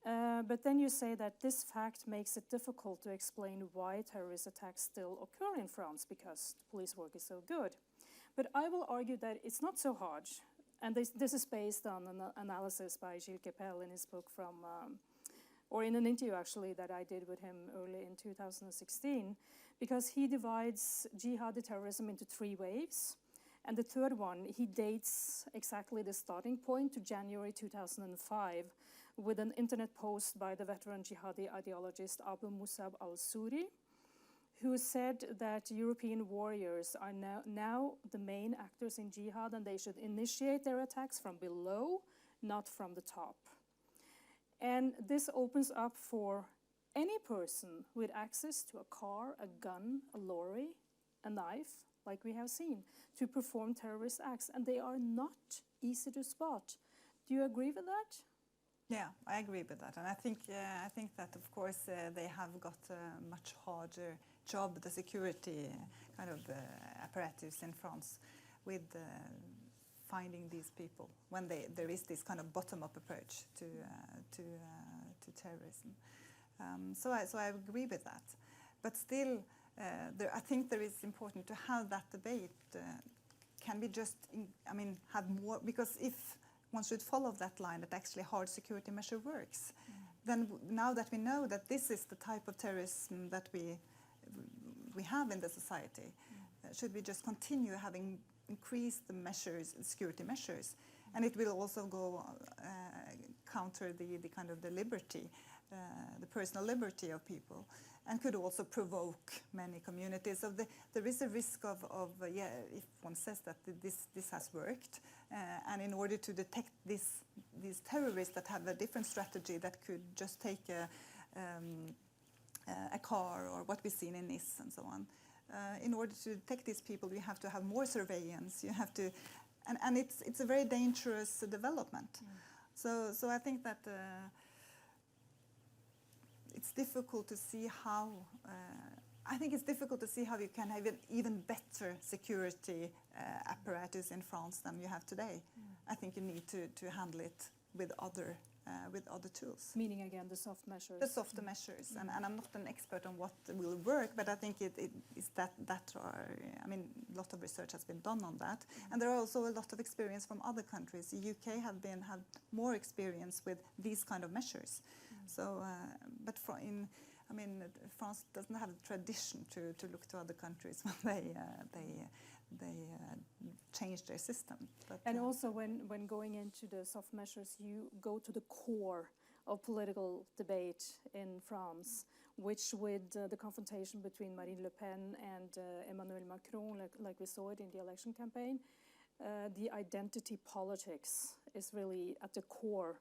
But then you say that this fact makes it difficult to explain why terrorist attacks still occur in France, because the police work is so good. But I will argue that it's not so hard. And this is based on an analysis by Gilles Kepel in his book or in an interview actually that I did with him early in 2016, because he divides jihadi terrorism into 3 waves. And the third one, he dates exactly the starting point to January 2005 with an internet post by the veteran jihadi ideologist Abu Musab al-Suri, who said that European warriors are now the main actors in jihad, and they should initiate their attacks from below, not from the top. And this opens up for any person with access to a car, a gun, a lorry, a knife, like we have seen, to perform terrorist acts, and they are not easy to spot. Do you agree with that? Yeah, I agree with that, and I think that of course they have got a much harder job, the security kind of apparatus in France, with finding these people when there is this kind of bottom-up approach to terrorism. So I agree with that, but still, I think there is important to have that debate. Can we just, have more? Because if one should follow that line, that actually hard security measure works, then now that we know that this is the type of terrorism that we have in the society, should we just continue having increased the measures, security measures, and it will also go counter the kind of the liberty, the personal liberty of people, and could also provoke many communities. So there is a risk of if one says that this has worked, and in order to detect these terrorists that have a different strategy, that could just take a car, or what we've seen in Nice and so on. In order to detect these people, you have to have more surveillance. You have to, and it's a very dangerous development. So I think that it's difficult to see how. I think it's difficult to see how you can have an even better security apparatus in France than you have today. I think you need to handle it with other tools. Meaning again the soft measures. The softer measures, and I'm not an expert on what will work, but I think it is that are, a lot of research has been done on that, and there are also a lot of experience from other countries. The UK had more experience with these kind of measures. So, but France doesn't have a tradition to look to other countries when they change their system. But, and also when going into the soft measures, you go to the core of political debate in France, which with the confrontation between Marine Le Pen and Emmanuel Macron, like we saw it in the election campaign, the identity politics is really at the core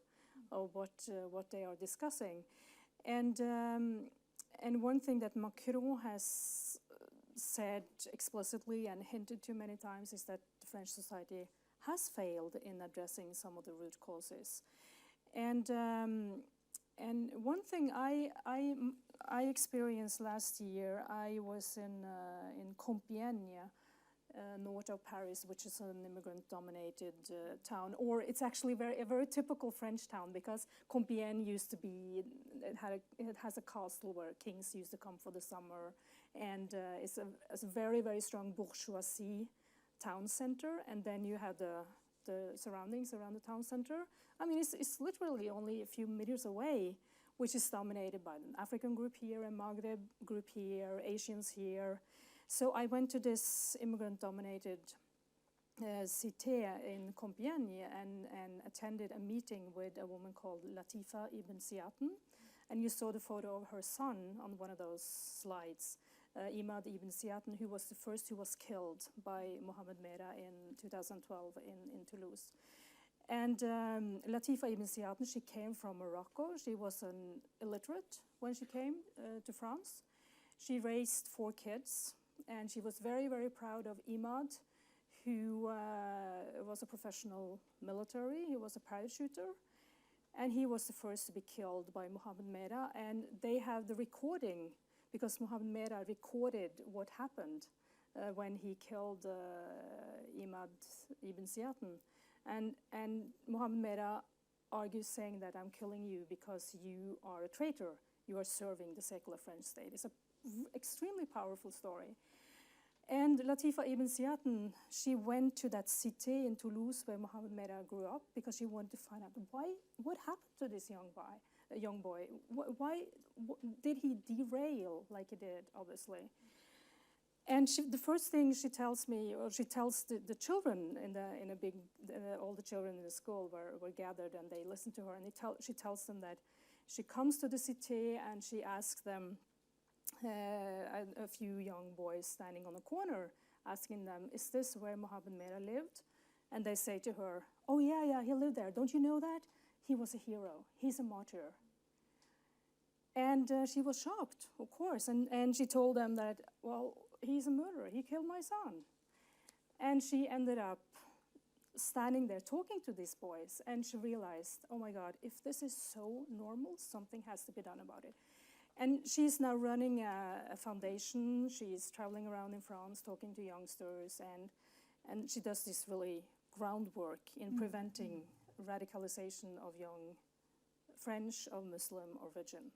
of what they are discussing. And one thing that Macron has said explicitly and hinted to many times is that the French society has failed in addressing some of the root causes. And one thing I experienced last year, I was in Compiègne, north of Paris, which is an immigrant-dominated town, or it's actually a very typical French town, because Compiègne used to be, it has a castle where kings used to come for the summer, and it's a very, very strong bourgeoisie town center, and then you have the surroundings around the town center. I mean, it's literally only a few meters away, which is dominated by an African group here, a Maghreb group here, Asians here. So I went to this immigrant-dominated cité in Compiègne and attended a meeting with a woman called Latifa Ibn Ziaten. And you saw the photo of her son on one of those slides, Imad Ibn Ziaten, who was the first who was killed by Mohamed Merah in 2012 in Toulouse. And Latifa Ibn Ziaten, she came from Morocco. She was an illiterate when she came to France. She raised 4 kids. And she was very, very proud of Imad, who was a professional military. He was a parachuter. And he was the first to be killed by Mohamed Merah. And they have the recording, because Mohamed Merah recorded what happened when he killed Imad Ibn Ziaten. And Mohamed Merah argues, saying that I'm killing you because you are a traitor. You are serving the secular French state. It's an extremely powerful story. And Latifa Ibn Ziaten, she went to that cité in Toulouse where Mohamed Merah grew up, because she wanted to find out what happened to this young boy. Why did he derail like he did, obviously? And the first thing she tells me, or she tells the children all the children in the school were gathered, and they listened to her, and she tells them that she comes to the cité and she asks them, a few young boys standing on a corner, asking them, is this where Mohamed Merah lived? And they say to her, oh yeah, he lived there. Don't you know that? He was a hero. He's a martyr. And she was shocked, of course. And she told them that, well, he's a murderer. He killed my son. And she ended up standing there talking to these boys. And she realized, oh my God, if this is so normal, something has to be done about it. And she's now running a foundation. She's traveling around in France, talking to youngsters, and she does this really groundwork in preventing radicalization of young French of Muslim origin.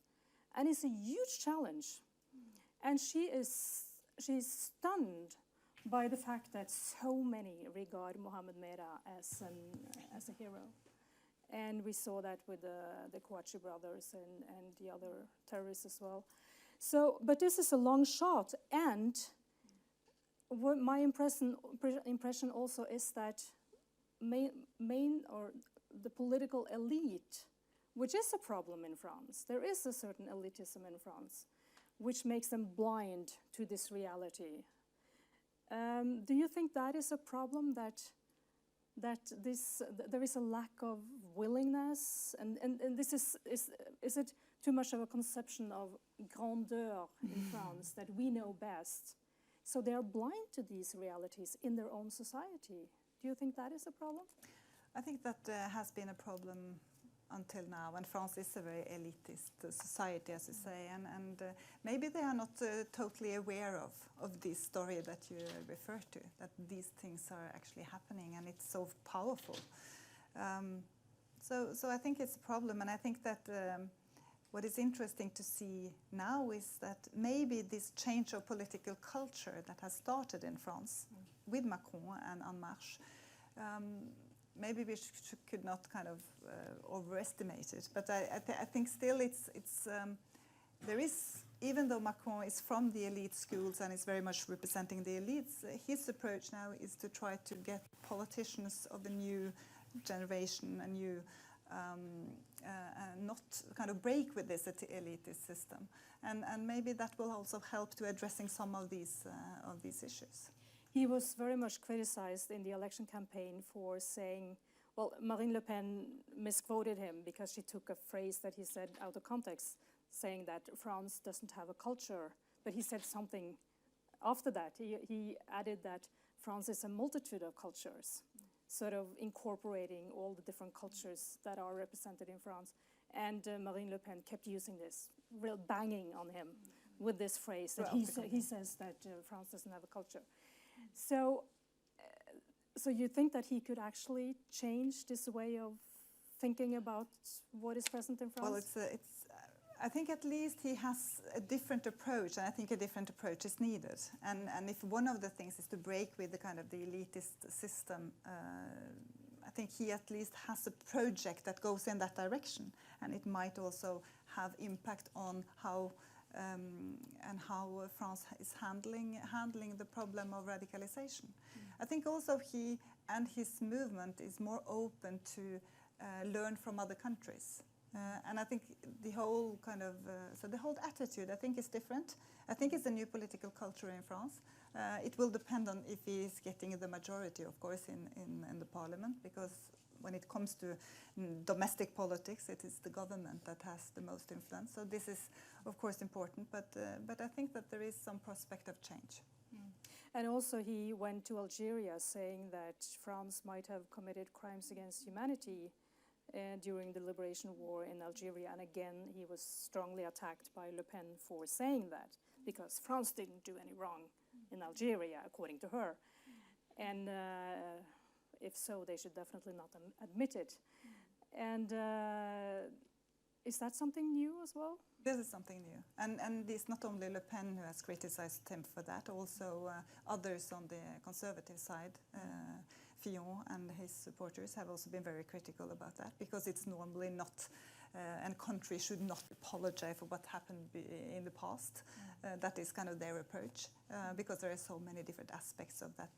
And it's a huge challenge. And she's stunned by the fact that so many regard Mohamed Merah as a hero. And we saw that with the Kouachi brothers and the other terrorists as well. So, but this is a long shot. And what my impression also is that the political elite, which is a problem in France, there is a certain elitism in France, which makes them blind to this reality. Do you think that is a problem, that there is a lack of willingness, and this is it too much of a conception of grandeur in France, that we know best, so they are blind to these realities in their own society? Do you think that is a problem? I think that has been a problem until now, and France is a very elitist society, as you say, and maybe they are not totally aware of this story that you refer to, that these things are actually happening, and it's so powerful. So I think it's a problem, and I think that what is interesting to see now is that maybe this change of political culture that has started in France with Macron and En Marche, maybe we could not kind of overestimate it, but I think still there is, even though Macron is from the elite schools and is very much representing the elites, his approach now is to try to get politicians of the new generation, a new not kind of break with this elitist system. And maybe that will also help to addressing some of these issues. He was very much criticized in the election campaign for saying, well, Marine Le Pen misquoted him because she took a phrase that he said out of context, saying that France doesn't have a culture. But he said something after that. He added that France is a multitude of cultures, sort of incorporating all the different cultures that are represented in France. And Marine Le Pen kept using this, real banging on him with this phrase that he says that France doesn't have a culture. So you think that he could actually change this way of thinking about what is present in France? Well, I think at least he has a different approach, and I think a different approach is needed. And if one of the things is to break with the kind of the elitist system, I think he at least has a project that goes in that direction, and it might also have impact on how France is handling the problem of radicalization. I think also he and his movement is more open to learn from other countries. And I think the whole kind of, so the whole attitude I think is different. I think it's a new political culture in France. It will depend on if he is getting the majority, of course, in the parliament, because when it comes to domestic politics, it is the government that has the most influence. So this is, of course, important, but I think that there is some prospect of change. And also he went to Algeria saying that France might have committed crimes against humanity during the liberation war in Algeria. And again, he was strongly attacked by Le Pen for saying that, because France didn't do any wrong in Algeria, according to her. And if so, they should definitely not admit it. And is that something new as well? This is something new. And it's not only Le Pen who has criticized him for that, also others on the conservative side, Fillon and his supporters have also been very critical about that, because it's normally not, and countries should not apologize for what happened in the past. That is kind of their approach, because there are so many different aspects of that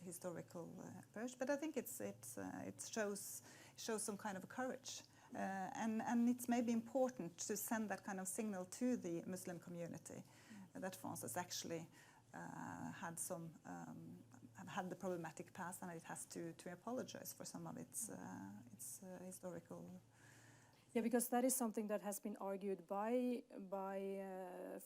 historical approach. But I think it shows some kind of courage. And it's maybe important to send that kind of signal to the Muslim community that France has actually had the problematic past, and it has to apologize for some of its historical. Yeah, because that is something that has been argued by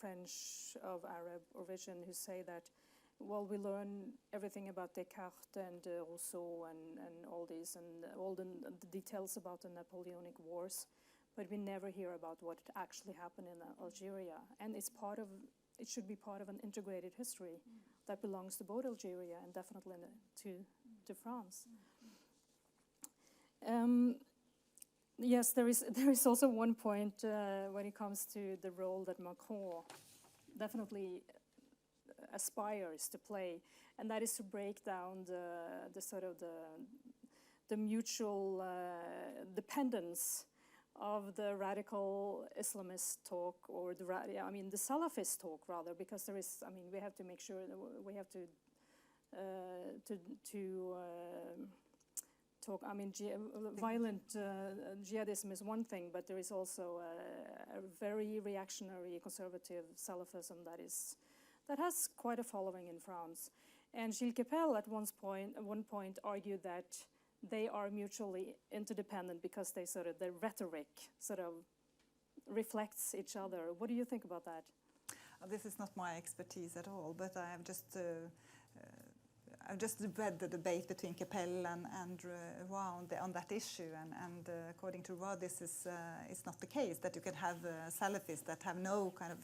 French of Arab origin, who say that, well, we learn everything about Descartes and Rousseau and all these and all the details about the Napoleonic Wars, but we never hear about what actually happened in Algeria. And it should be part of an integrated history that belongs to both Algeria and definitely to France. Yes, there is also one point when it comes to the role that Macron definitely aspires to play, and that is to break down the sort of the mutual dependence of the radical Islamist talk, or the Salafist talk rather, because there is, we have to make sure that we have to talk. Violent jihadism is one thing, but there is also a very reactionary conservative Salafism that has quite a following in France. And Gilles Kepel at one point argued that they are mutually interdependent because their rhetoric sort of reflects each other. What do you think about that? This is not my expertise at all, but I have just I've just read the debate between Kepel and Roy on that issue, and according to Roy, this is not the case, that you can have Salafists that have no kind of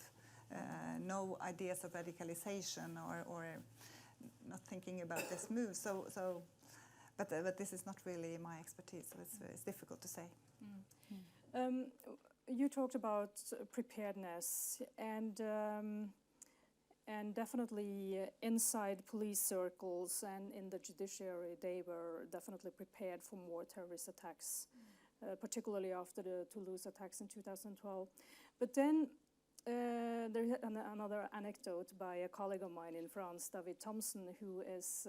no ideas of radicalization or not thinking about this move. But this is not really my expertise, so it's difficult to say. You talked about preparedness, and definitely inside police circles and in the judiciary, they were definitely prepared for more terrorist attacks, particularly after the Toulouse attacks in 2012. But then there's another anecdote by a colleague of mine in France, David Thompson, who is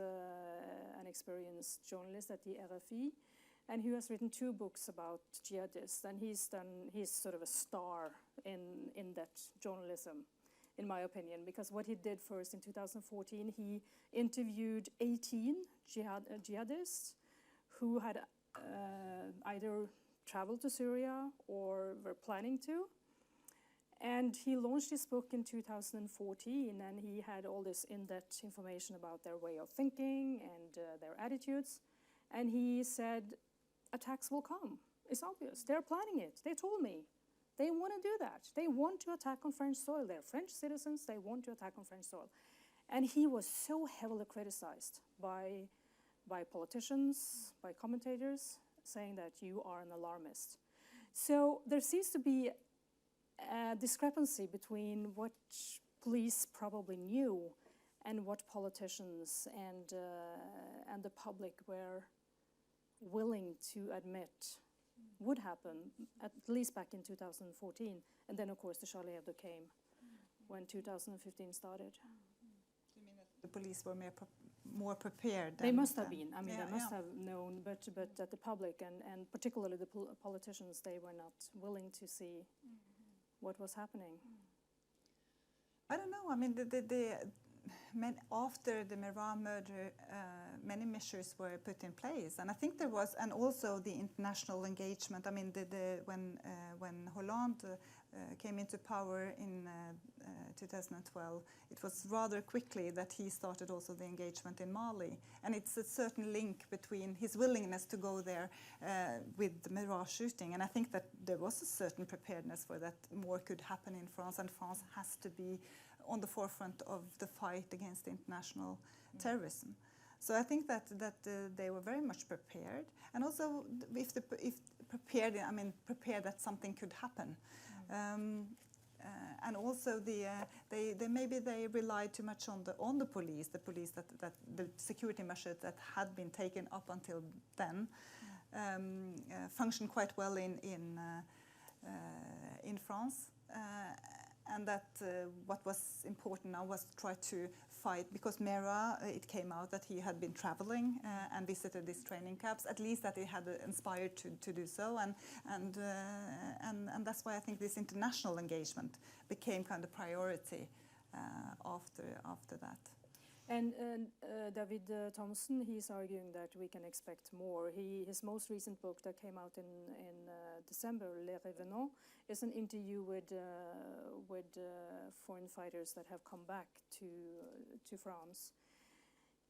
an experienced journalist at the RFI, and who has written 2 books about jihadists, and he's sort of a star in that journalism, in my opinion, because what he did first in 2014, he interviewed 18 jihadists who had either traveled to Syria or were planning to. And he launched his book in 2014, and he had all this in-depth information about their way of thinking and their attitudes. And he said, attacks will come. It's obvious. They're planning it. They told me. They want to do that. They want to attack on French soil. They're French citizens. They want to attack on French soil. And he was so heavily criticized by politicians, by commentators, saying that you are an alarmist. So there seems to be a discrepancy between what police probably knew and what politicians and the public were willing to admit would happen, at least back in 2014. And then, of course, the Charlie Hebdo came when 2015 started. You mean that the police were more prepared? They must have been. I mean, yeah, they must have known, but that the public and particularly the politicians, they were not willing to see what was happening. I don't know. I mean, after the Merat murder, many measures were put in place, and I think there was, and also the international engagement. I mean, when Hollande came into power in 2012, it was rather quickly that he started also the engagement in Mali, and it's a certain link between his willingness to go there with the Merat shooting, and I think that there was a certain preparedness for that more could happen in France, and France has to be on the forefront of the fight against international terrorism. So I think that they were very much prepared, and also if prepared, I mean prepared that something could happen. And also maybe they relied too much on the police that the security measures that had been taken up until then functioned quite well in France. And that what was important now was to try to fight, because Merat, it came out that he had been traveling and visited these training camps, at least that he had inspired to do so, and that's why I think this international engagement became kind of priority after that. And David Thompson, he's arguing that we can expect more. His most recent book that came out in December, Les Revenants, is an interview with foreign fighters that have come back to France.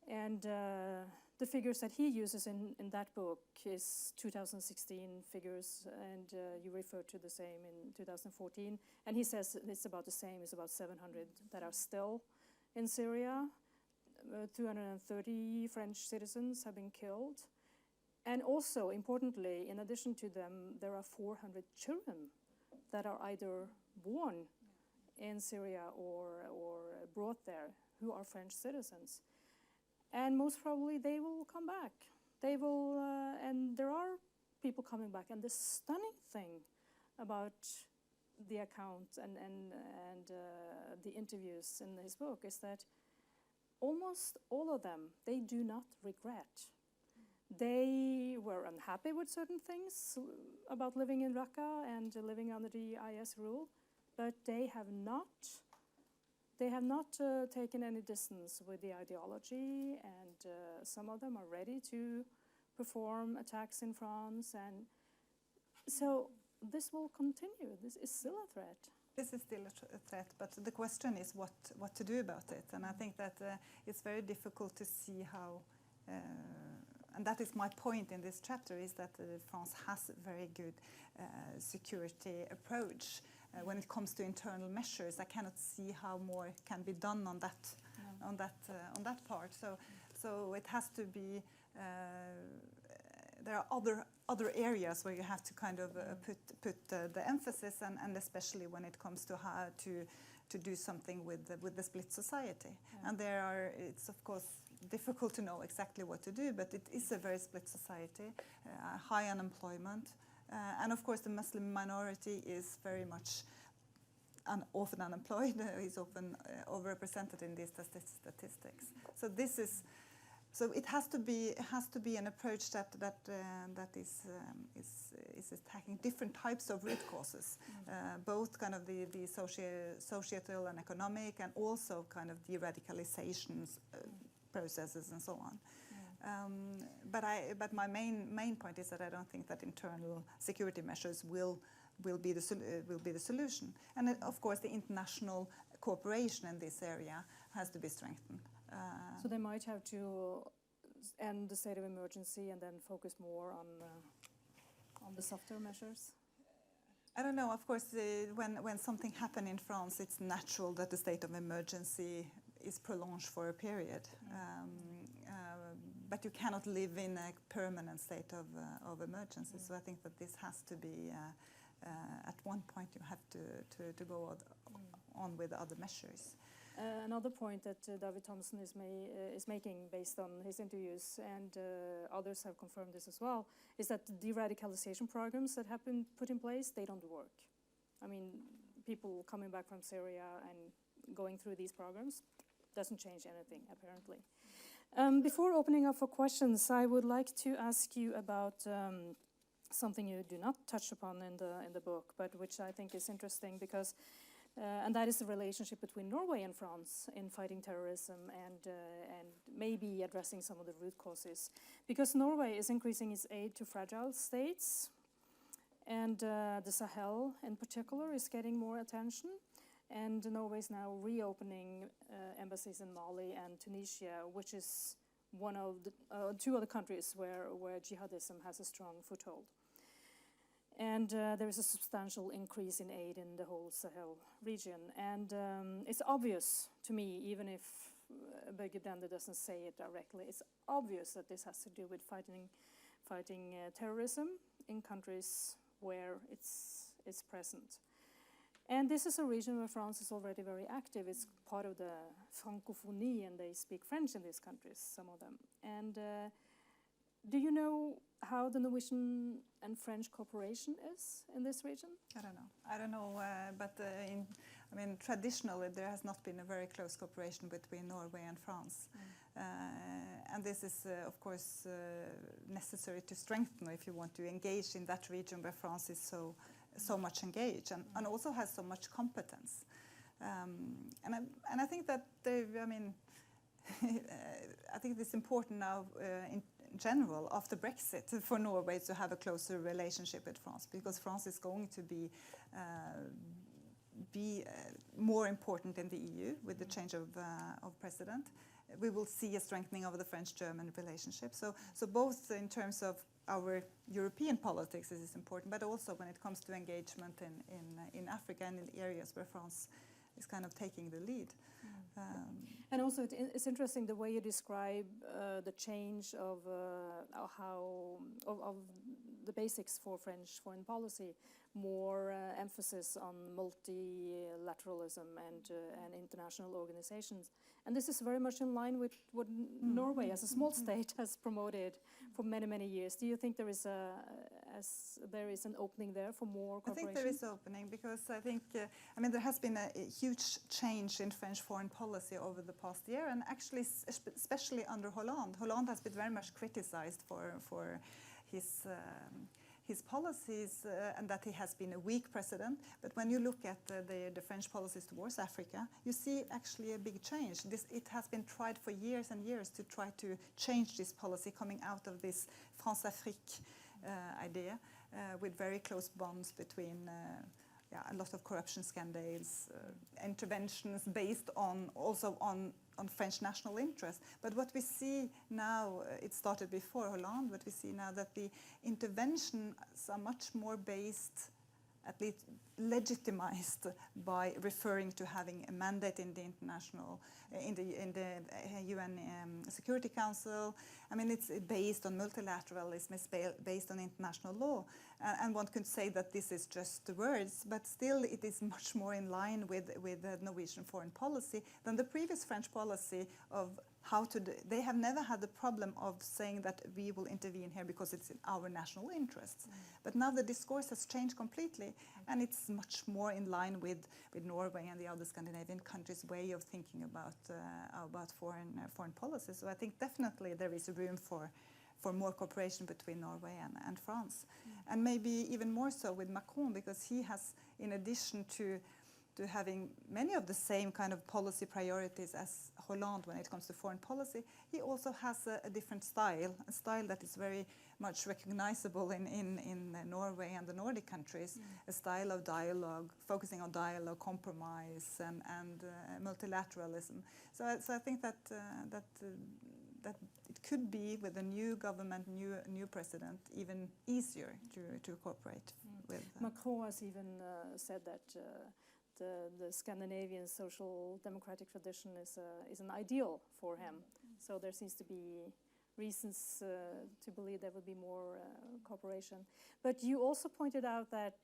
And the figures that he uses in that book is 2016 figures, and you refer to the same in 2014. And he says it's about the same, it's about 700 that are still in Syria. 230 French citizens have been killed. And also, importantly, in addition to them, there are 400 children that are either born in Syria or brought there who are French citizens. And most probably they will come back. They will, and there are people coming back. And the stunning thing about the account and the interviews in his book is that almost all of them, they do not regret. They were unhappy with certain things about living in Raqqa and living under the IS rule, but they have not taken any distance with the ideology, and some of them are ready to perform attacks in France, and so this will continue. This is still a threat. This is still a threat, but the question is what to do about it. And I think that it's very difficult to see how, and that is my point in this chapter, is that France has a very good security approach. When it comes to internal measures, I cannot see how more can be done on that, on that part. So it has to be. There are other areas where you have to kind of put the emphasis, and especially when it comes to how to do something with the split society. Yeah. And it's of course difficult to know exactly what to do, but it is a very split society, high unemployment, and of course the Muslim minority is very much often unemployed, is often overrepresented in these statistics. So this is So it has to be an approach that is attacking different types of root causes, both kind of the societal and economic, and also kind of de-radicalizations processes and so on. But my main point is that I don't think that internal security measures will be the solution. And of course, the international cooperation in this area has to be strengthened. So they might have to end the state of emergency and then focus more on the softer measures? I don't know. Of course, when something happens in France, it's natural that the state of emergency is prolonged for a period. But you cannot live in a permanent state of emergency. So I think that this has to be, at one point, you have to go on with other measures. Another point that David Thompson is making based on his interviews, and others have confirmed this as well, is that the de-radicalization programs that have been put in place, they don't work. I mean, people coming back from Syria and going through these programs doesn't change anything, apparently. Before opening up for questions, I would like to ask you about something you do not touch upon in the book, but which I think is interesting because and that is the relationship between Norway and France in fighting terrorism and maybe addressing some of the root causes. Because Norway is increasing its aid to fragile states, and the Sahel in particular is getting more attention. And Norway is now reopening embassies in Mali and Tunisia, which is one of the two other countries where jihadism has a strong foothold. And there is a substantial increase in aid in the whole Sahel region. And it's obvious to me, even if Birgit Dende doesn't say it directly, it's obvious that this has to do with fighting terrorism in countries where it's present. And this is a region where France is already very active. It's part of the francophonie, and they speak French in these countries, some of them. And do you know how the Norwegian and French cooperation is in this region? I don't know, but traditionally there has not been a very close cooperation between Norway and France. And this is, of course, necessary to strengthen if you want to engage in that region where France is so much engaged and also has so much competence. And I think that I think it's important now in general after Brexit for Norway to have a closer relationship with France, because France is going to be more important in the EU with the change of president. We will see a strengthening of the French-German relationship. So both in terms of our European politics is important, but also when it comes to engagement in Africa and in the areas where France is kind of taking the lead. And also it's interesting the way you describe the change of the basics for French foreign policy, more emphasis on multilateralism and international organizations. And this is very much in line with what Norway as a small state has promoted for many, many years. Do you think there is an opening there for more cooperation? I think there is opening, because I think, there has been a huge change in French foreign policy over the past year, and actually, especially under Hollande. Hollande has been very much criticized for his policies and that he has been a weak president. But when you look at the French policies towards Africa, you see actually a big change. It has been tried for years and years to try to change this policy, coming out of this France-Afrique idea with very close bonds between a lot of corruption scandals, interventions based on French national interest. But what we see now, it started before Hollande, but we see now that the interventions are much more based, at least legitimized, by referring to having a mandate in the UN Security Council. It's based on multilateralism, it's based on international law. And one could say that this is just the words, but still it is much more in line with the Norwegian foreign policy than the previous French policy of how to they have never had the problem of saying that we will intervene here because it's in our national interests. But now the discourse has changed completely, and it's much more in line with Norway and the other Scandinavian countries' way of thinking about foreign policy. So I think definitely there is room for more cooperation between Norway and France. And maybe even more so with Macron, because he has, in addition to having many of the same kind of policy priorities as Hollande when it comes to foreign policy, he also has a different style, a style that is very much recognizable in Norway and the Nordic countries, a style of dialogue, focusing on dialogue, compromise, and multilateralism. So I think that it could be, with a new government, new president, even easier to cooperate with. Macron has even said that the Scandinavian social democratic tradition is an ideal for him. So there seems to be reasons to believe there will be more cooperation. But you also pointed out that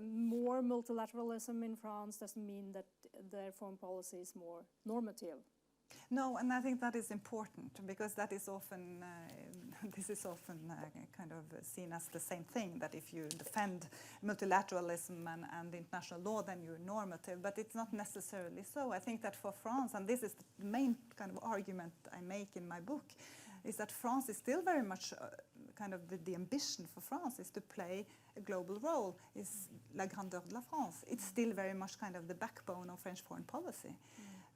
more multilateralism in France doesn't mean that their foreign policy is more normative. No, and I think that is important, because that is often kind of seen as the same thing, that if you defend multilateralism and international law, then you're normative, but it's not necessarily so. I think that for France, and this is the main kind of argument I make in my book, is that France is still very much kind of the ambition for France is to play a global role, is la grandeur de la France. It's still very much kind of the backbone of French foreign policy.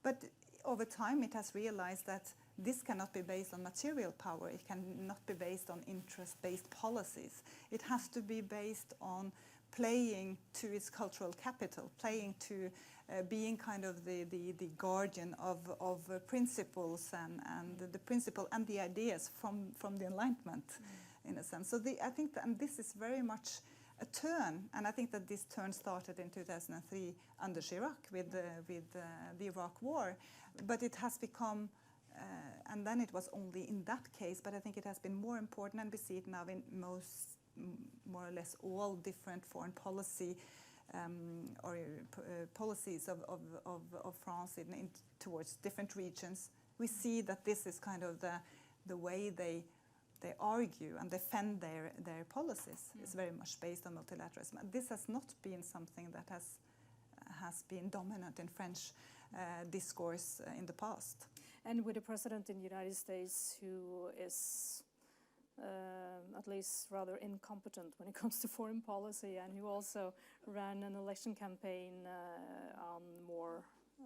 But over time, it has realized that this cannot be based on material power. It cannot be based on interest-based policies. It has to be based on playing to its cultural capital, playing to being kind of the guardian of principles and the principle and the ideas from the Enlightenment, in a sense. So I think and this is very much a turn, and I think that this turn started in 2003 under Chirac with the Iraq War, but it has become, and then it was only in that case, but I think it has been more important, and we see it now in more or less all different foreign policy policies of France towards different regions. We see that this is kind of the way they argue and defend their policies is very much based on multilateralism. And this has not been something that has been dominant in French discourse in the past. And with a president in the United States who is at least rather incompetent when it comes to foreign policy, and who also ran an election campaign on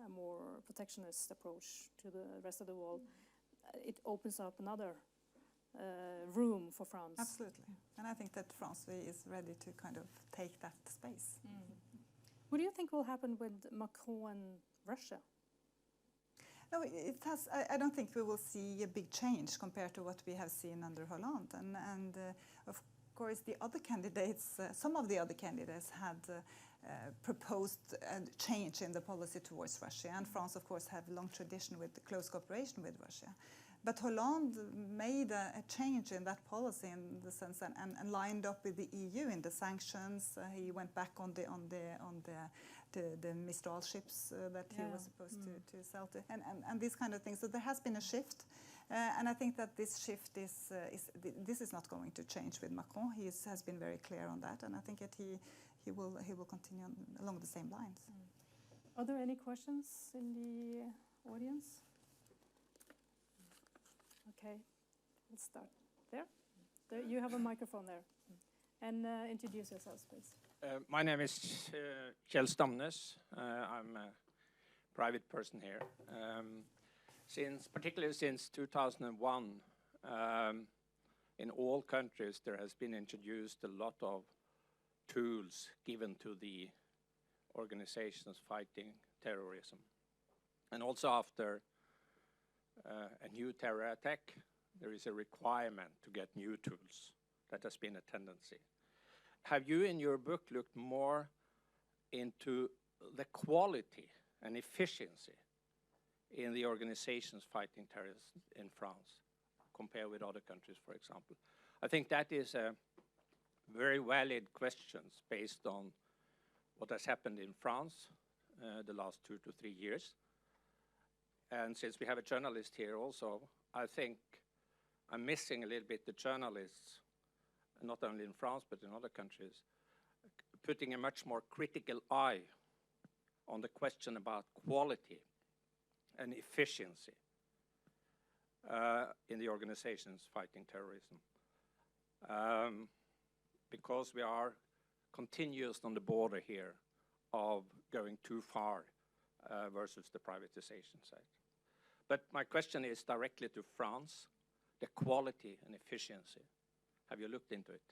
a more protectionist approach to the rest of the world, it opens up another room for France. Absolutely. And I think that France is ready to kind of take that space. What do you think will happen with Macron and Russia? No, it has. I don't think we will see a big change compared to what we have seen under Hollande. And of course, the other candidates, some of the other candidates had proposed a change in the policy towards Russia. And France, of course, have a long tradition with the close cooperation with Russia. But Hollande made a change in that policy in the sense and lined up with the EU in the sanctions. He went back on the Mistral ships that he was supposed to sell to, and these kind of things. So there has been a shift, and I think that this shift this is not going to change with Macron. He has been very clear on that, and I think that he will continue along the same lines. Are there any questions in the audience? Okay, let's start there. You have a microphone there. And introduce yourselves, please. My name is Kjell Stamnes. I'm a private person here. Particularly since 2001, in all countries there has been introduced a lot of tools given to the organizations fighting terrorism. And also after a new terror attack, there is a requirement to get new tools. That has been a tendency. Have you in your book looked more into the quality and efficiency in the organizations fighting terrorism in France compared with other countries, for example? I think that is a very valid question based on what has happened in France the last 2 to 3 years. And since we have a journalist here also, I think I'm missing a little bit the journalists, not only in France but in other countries, putting a much more critical eye on the question about quality and efficiency in the organizations fighting terrorism. Because we are continuous on the border here of going too far versus the privatization side. But my question is directly to France, the quality and efficiency. Have you looked into it?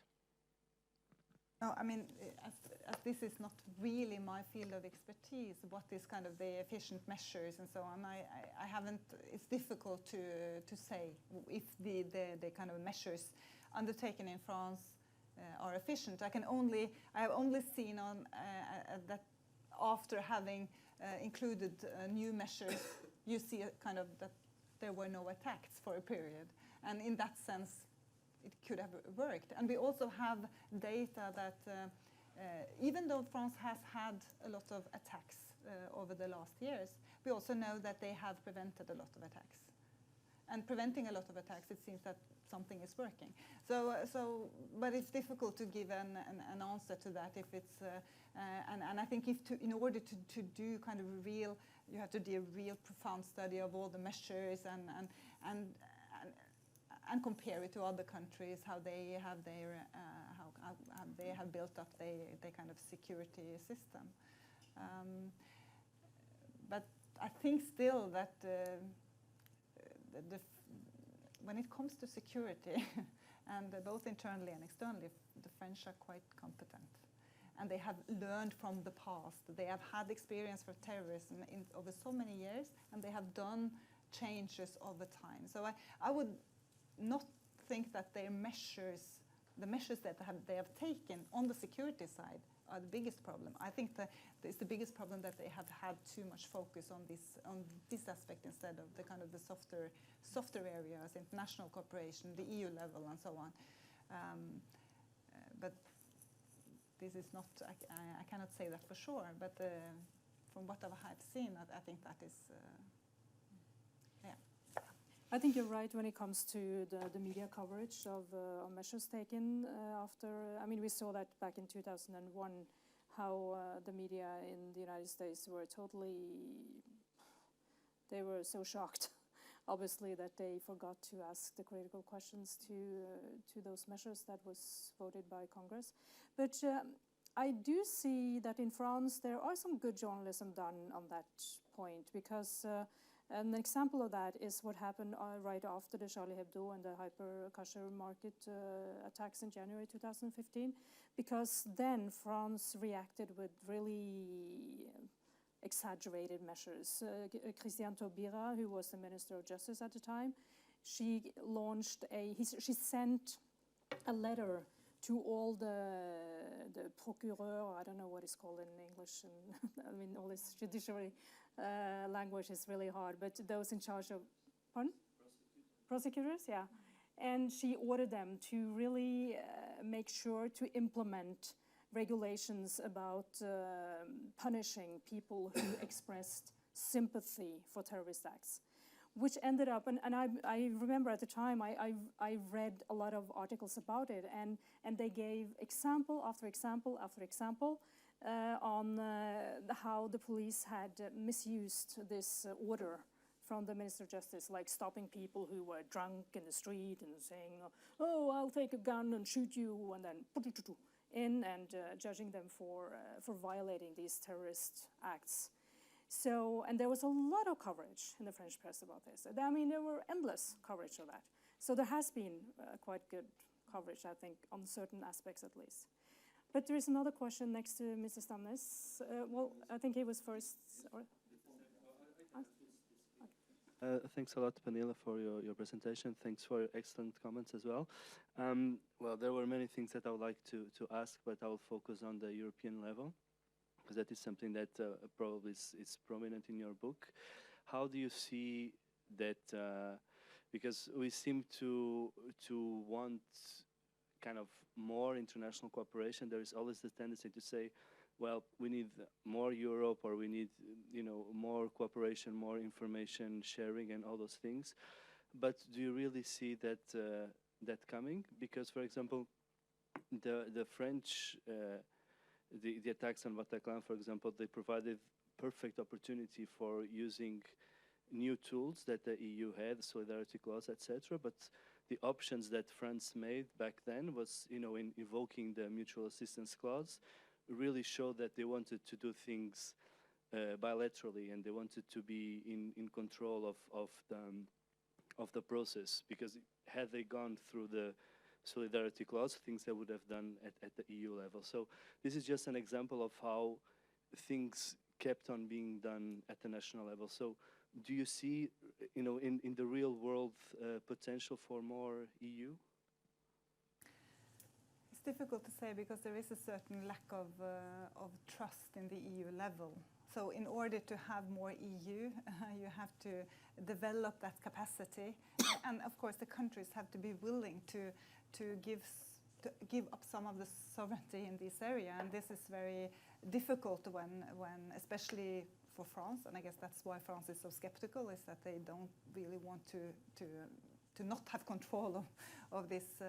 No, I mean, as this is not really my field of expertise, what is kind of the efficient measures and so on, I haven't, it's difficult to say if the kind of measures undertaken in France are efficient. I have only seen on that after having included new measures, you see a kind of that there were no attacks for a period, and in that sense, it could have worked. And we also have data that even though France has had a lot of attacks over the last years, we also know that they have prevented a lot of attacks. And preventing a lot of attacks, it seems that something is working. But it's difficult to give an answer to that if it's, and I think in order to do kind of a real, you have to do a real profound study of all the measures and compare it to other countries, how they have their, how they have built up their kind of security system. But I think still that when it comes to security, and both internally and externally, the French are quite competent. And they have learned from the past. They have had experience for terrorism over so many years, and they have done changes over time. So I would not think that their measures, the measures that they have taken on the security side, are the biggest problem. I think that it's the biggest problem that they have had too much focus on this aspect instead of the kind of the softer areas, international cooperation, the EU level, and so on. But this is not. I cannot say that for sure. But from what I have seen, I think that is. I think you're right when it comes to the media coverage of measures taken after. I mean, we saw that back in 2001, how the media in the United States were they were so shocked, obviously, that they forgot to ask the critical questions to those measures that was voted by Congress. But I do see that in France there are some good journalism done on that point, because an example of that is what happened right after the Charlie Hebdo and the Hyper Cacher Market attacks in January 2015, because then France reacted with really exaggerated measures. Christiane Taubira, who was the Minister of Justice at the time, she sent a letter to all the procureur, I don't know what it's called in English, and I mean, all this judiciary language is really hard, but those in charge of, pardon? Prosecutors, yeah. And she ordered them to really make sure to implement regulations about punishing people who expressed sympathy for terrorist acts, which ended up, and I remember at the time I read a lot of articles about it, and they gave example after example after example on how the police had misused this order from the Minister of Justice, like stopping people who were drunk in the street and saying, "Oh, I'll take a gun and shoot you," and then in and judging them for violating these terrorist acts. So, and there was a lot of coverage in the French press about this. I mean, there were endless coverage of that. So there has been quite good coverage, I think, on certain aspects at least. But there is another question next to Mr. Stamnes. Well, I think he was first. Thanks a lot, Pernille, for your presentation. Thanks for your excellent comments as well. Well, there were many things that I would like to ask, but I will focus on the European level, because that is something that probably is prominent in your book. How do you see that, because we seem to want kind of more international cooperation, there is always the tendency to say well, we need more Europe, or we need, more cooperation, more information sharing, and all those things. But do you really see that that coming? Because, for example, the French, the attacks on Bataclan, for example, they provided perfect opportunity for using new tools that the EU had, solidarity clause, etc. But the options that France made back then was, in invoking the mutual assistance clause, really showed that they wanted to do things bilaterally, and they wanted to be in control of the process, because had they gone through the solidarity clause, things they would have done at the EU level. So this is just an example of how things kept on being done at the national level. So do you see, in the real world, potential for more EU? It's difficult to say, because there is a certain lack of trust in the EU level. So in order to have more EU, you have to develop that capacity. And of course, the countries have to be willing to give up some of the sovereignty in this area. And this is very difficult when especially for France, and I guess that's why France is so skeptical, is that they don't really want to not have control of this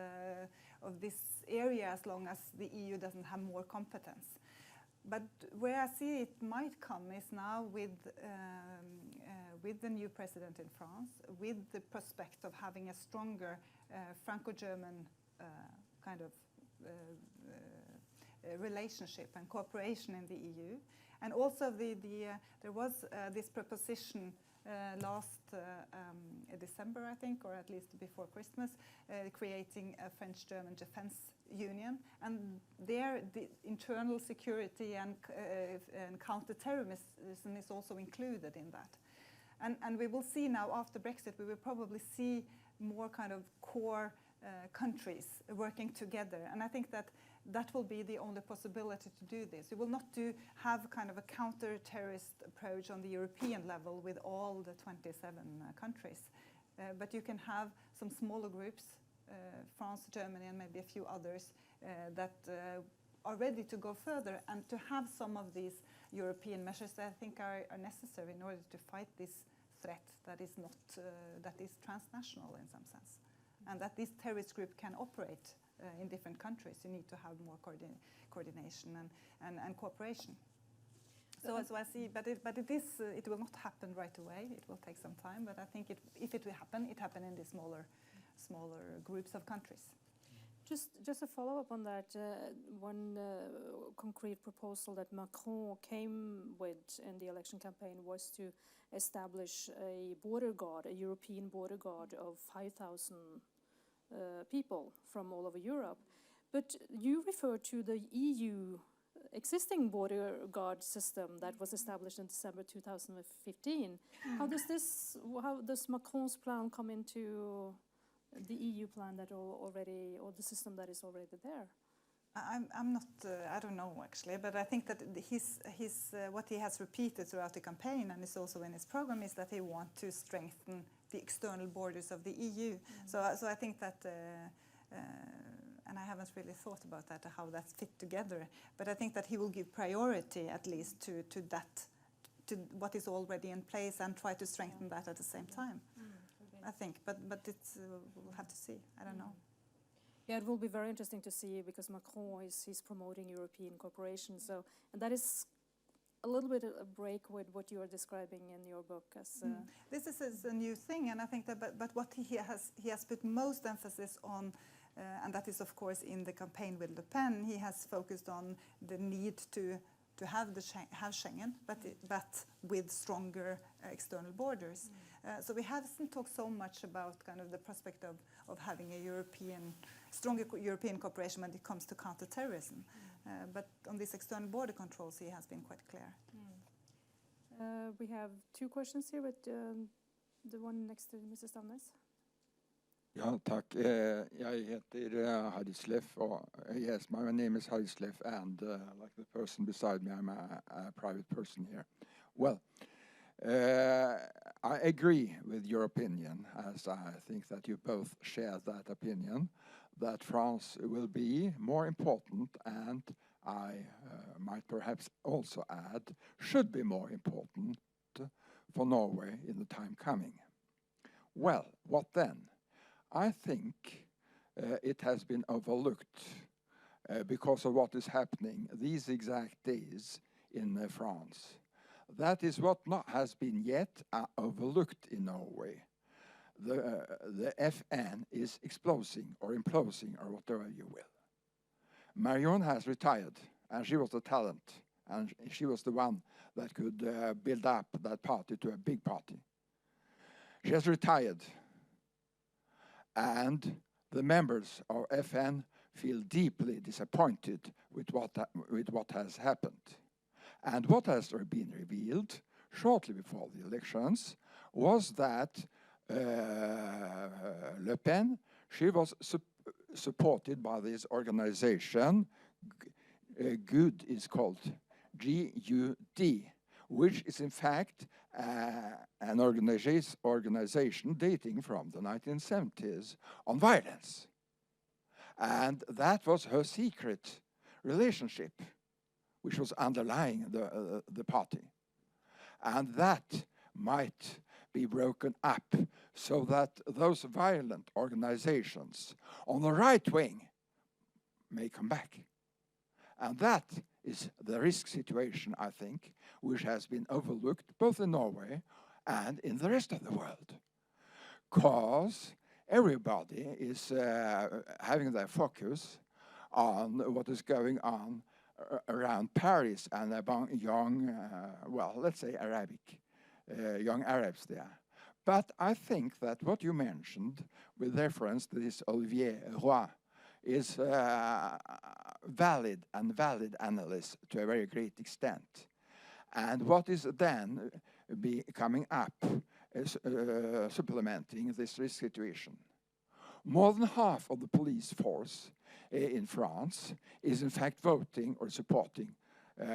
area as long as the EU doesn't have more competence. But where I see it might come is now with the new president in France, with the prospect of having a stronger Franco-German kind of relationship and cooperation in the EU. And also there was this proposition last December, I think, or at least before Christmas, creating a French-German defense union. And there the internal security and counterterrorism is also included in that. And we will see now, after Brexit, we will probably see more kind of core countries working together. And I think that will be the only possibility to do this. You will not have kind of a counter-terrorist approach on the European level with all the 27 countries. But you can have some smaller groups, France, Germany, and maybe a few others, that are ready to go further, and to have some of these European measures that I think are necessary in order to fight this threat that is not that is transnational in some sense, and that this terrorist group can operate in different countries. You need to have more coordination and cooperation. So I see, but it will not happen right away. It will take some time. But I think if it will happen, it happen in the smaller groups of countries. Just a follow-up on that. One concrete proposal that Macron came with in the election campaign was to establish a border guard, a European border guard of 5,000 people from all over Europe. But you refer to the EU existing border guard system that was established in December 2015. How does Macron's plan come into the EU plan that already, or the system that is already there? I'm not. I don't know actually, but I think that his what he has repeated throughout the campaign, and is also in his program, is that he wants to strengthen the external borders of the EU. So I think that, and I haven't really thought about that, how that fit together. But I think that he will give priority at least to that, to what is already in place, and try to strengthen that at the same time. I think, but it's we'll have to see. I don't know. Yeah, it will be very interesting to see, because Macron he's promoting European cooperation. So, and that is a little bit a break with what you are describing in your book as. This is a new thing, and I think that. But what he has put most emphasis on, and that is of course in the campaign with Le Pen. He has focused on the need to have Schengen, but with stronger external borders. So we haven't talked so much about kind of the prospect of having a stronger European cooperation when it comes to counterterrorism. But on these external border controls, he has been quite clear. We have two questions here, but the one next to Mrs. Stamnes. Ja, tack. Jag heter Harislef. Yes, my name is Harislef, and like the person beside me, I'm a private person here. Well, I agree with your opinion, as I think that you both share that opinion, that France will be more important and I might perhaps also add, should be more important for Norway in the time coming. Well, what then? I think it has been overlooked because of what is happening these exact days in France. That is what has been yet overlooked in Norway. The FN is exploding or imploding or whatever you will. Marion has retired, and she was the talent, and she was the one that could build up that party to a big party. She has retired, and the members of FN feel deeply disappointed with what has happened. And what has been revealed shortly before the elections was that Le Pen, she was supported by this organization, GUD is called, G-U-D, which is in fact an organization dating from the 1970s on violence. And that was her secret relationship, which was underlying the party. And that might be broken up so that those violent organizations on the right wing may come back. And that is the risk situation, I think, which has been overlooked both in Norway and in the rest of the world. Because everybody is having their focus on what is going on around Paris and among young, well, let's say Arabic, young Arabs there. But I think that what you mentioned with reference to this Olivier Roy is valid analysis to a very great extent. And what is then coming up is supplementing this risk situation. More than half of the police force in France is in fact voting or supporting Le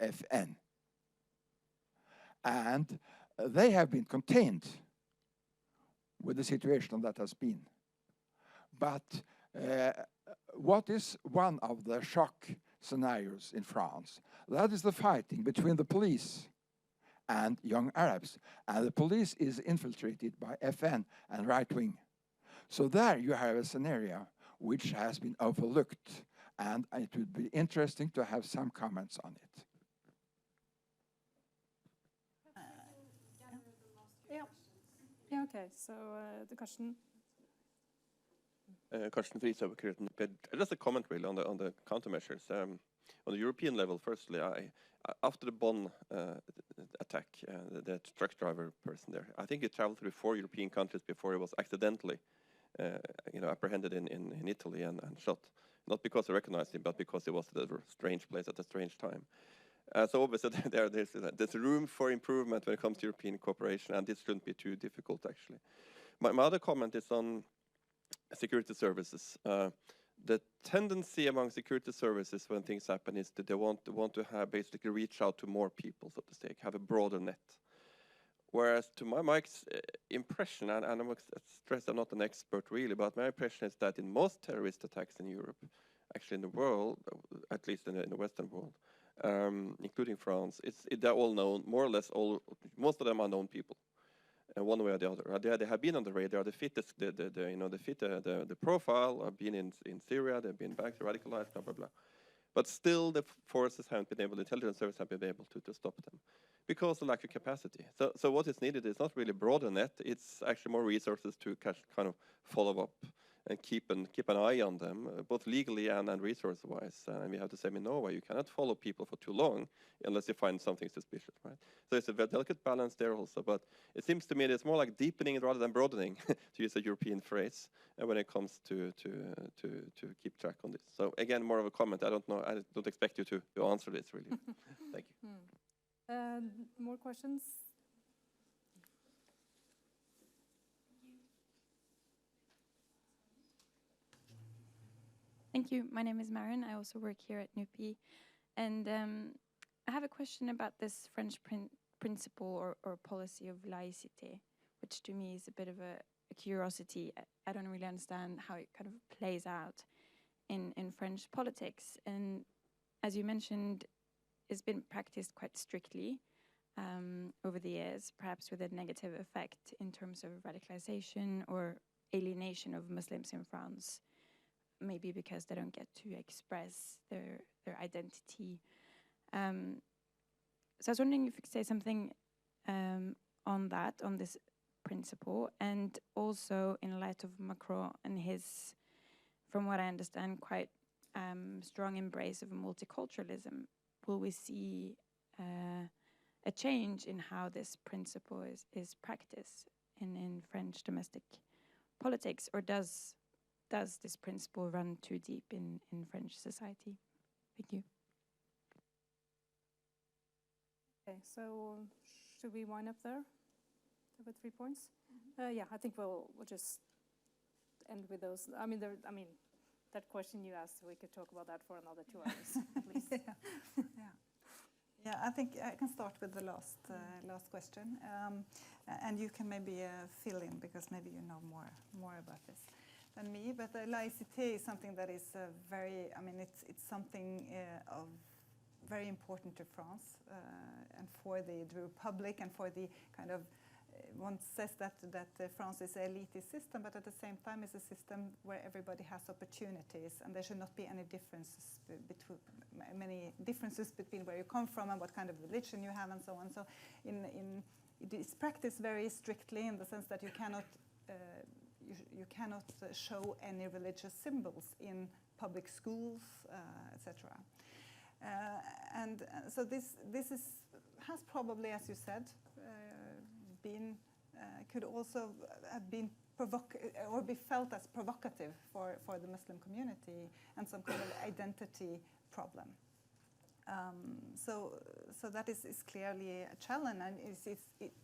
FN. And they have been contained with the situation that has been. But what is one of the shock scenarios in France? That is the fighting between the police and young Arabs. And the police is infiltrated by FN and right wing. So there you have a scenario which has been overlooked. And it would be interesting to have some comments on it. Yeah, okay, so the question. Karsten Friis over Curtin. Just a comment really on the countermeasures. On the European level, firstly, after the Bonn attack, the truck driver person there, I think he traveled through 4 European countries before he was accidentally apprehended in Italy and shot. Not because they recognized him, but because he was at a strange place at a strange time. So obviously there's room for improvement when it comes to European cooperation, and this shouldn't be too difficult, actually. My other comment is on security services. The tendency among security services when things happen is that they want to have basically reach out to more people, so to say, have a broader net. Whereas to my impression, and I must stress I'm not an expert really, but my impression is that in most terrorist attacks in Europe, actually in the world, at least in the Western world, including France, they're all known, more or less most of them are known people, one way or the other. They have been on the radar. They fit the profile. Have been in Syria. They've been back radicalized. Blah blah blah. But still, the forces haven't been able. The intelligence service haven't been able to stop them because of lack of capacity. So what is needed is not really broader net. It's actually more resources to kind of follow up and keep an eye on them, both legally and resource-wise. And we have the same in Norway. You cannot follow people for too long unless you find something suspicious, right? So it's a very delicate balance there also. But it seems to me that it's more like deepening rather than broadening, to use a European phrase, when it comes to keep track on this. So again, more of a comment. I don't know. I don't expect you to answer this really. Thank you. More questions? Thank you. My name is Marin. I also work here at NUPI. And I have a question about this French principle or policy of laïcité, which to me is a bit of a curiosity. I don't really understand how it kind of plays out in French politics. And as you mentioned, it's been practiced quite strictly over the years, perhaps with a negative effect in terms of radicalization or alienation of Muslims in France, maybe because they don't get to express their identity. So I was wondering if you could say something on that, on this principle, and also in light of Macron and his, from what I understand, quite strong embrace of multiculturalism. Will we see a change in how this principle is practiced in French domestic politics, or does this principle run too deep in French society? Thank you. Okay, so should we wind up there? With 3 points? Yeah, I think we'll just end with those. I mean, that question you asked, we could talk about that for another 2 hours, please. Yeah, I think I can start with the last question, and you can maybe fill in, because maybe you know more about this than me. But laïcité is something that is it's something of very important to France and for the Republic, and for the kind of, one says that France is an elitist system, but at the same time it's a system where everybody has opportunities, and there should not be any differences between where you come from and what kind of religion you have, and so on. So it is practiced very strictly, in the sense that you cannot show any religious symbols in public schools, etc. And so this has probably, as you said, could also have been or be felt as provocative for the Muslim community, and some kind of identity problem. So that is clearly a challenge, and it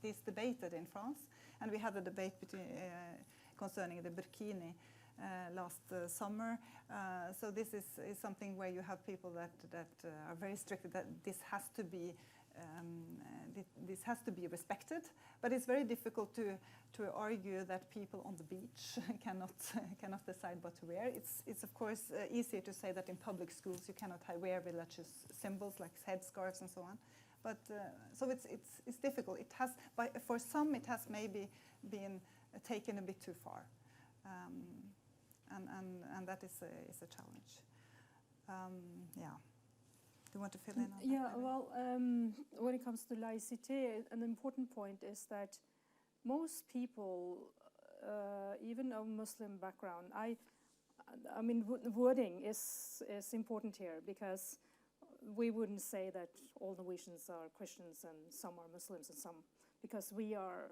is debated in France. And we had a debate concerning the burkini last summer. So this is something where you have people that are very strict, that this has to be respected. But it's very difficult to argue that people on the beach cannot decide what to wear. It's of course easier to say that in public schools you cannot wear religious symbols like headscarves and so on. But so it's difficult. It has, for some, it has maybe been taken a bit too far, and that is a challenge. Yeah. Do you want to fill in on that? Yeah, well, when it comes to laïcité, an important point is that most people, even of Muslim background, I mean, wording is important here, because we wouldn't say that all Norwegians are Christians and some are Muslims and some, because we are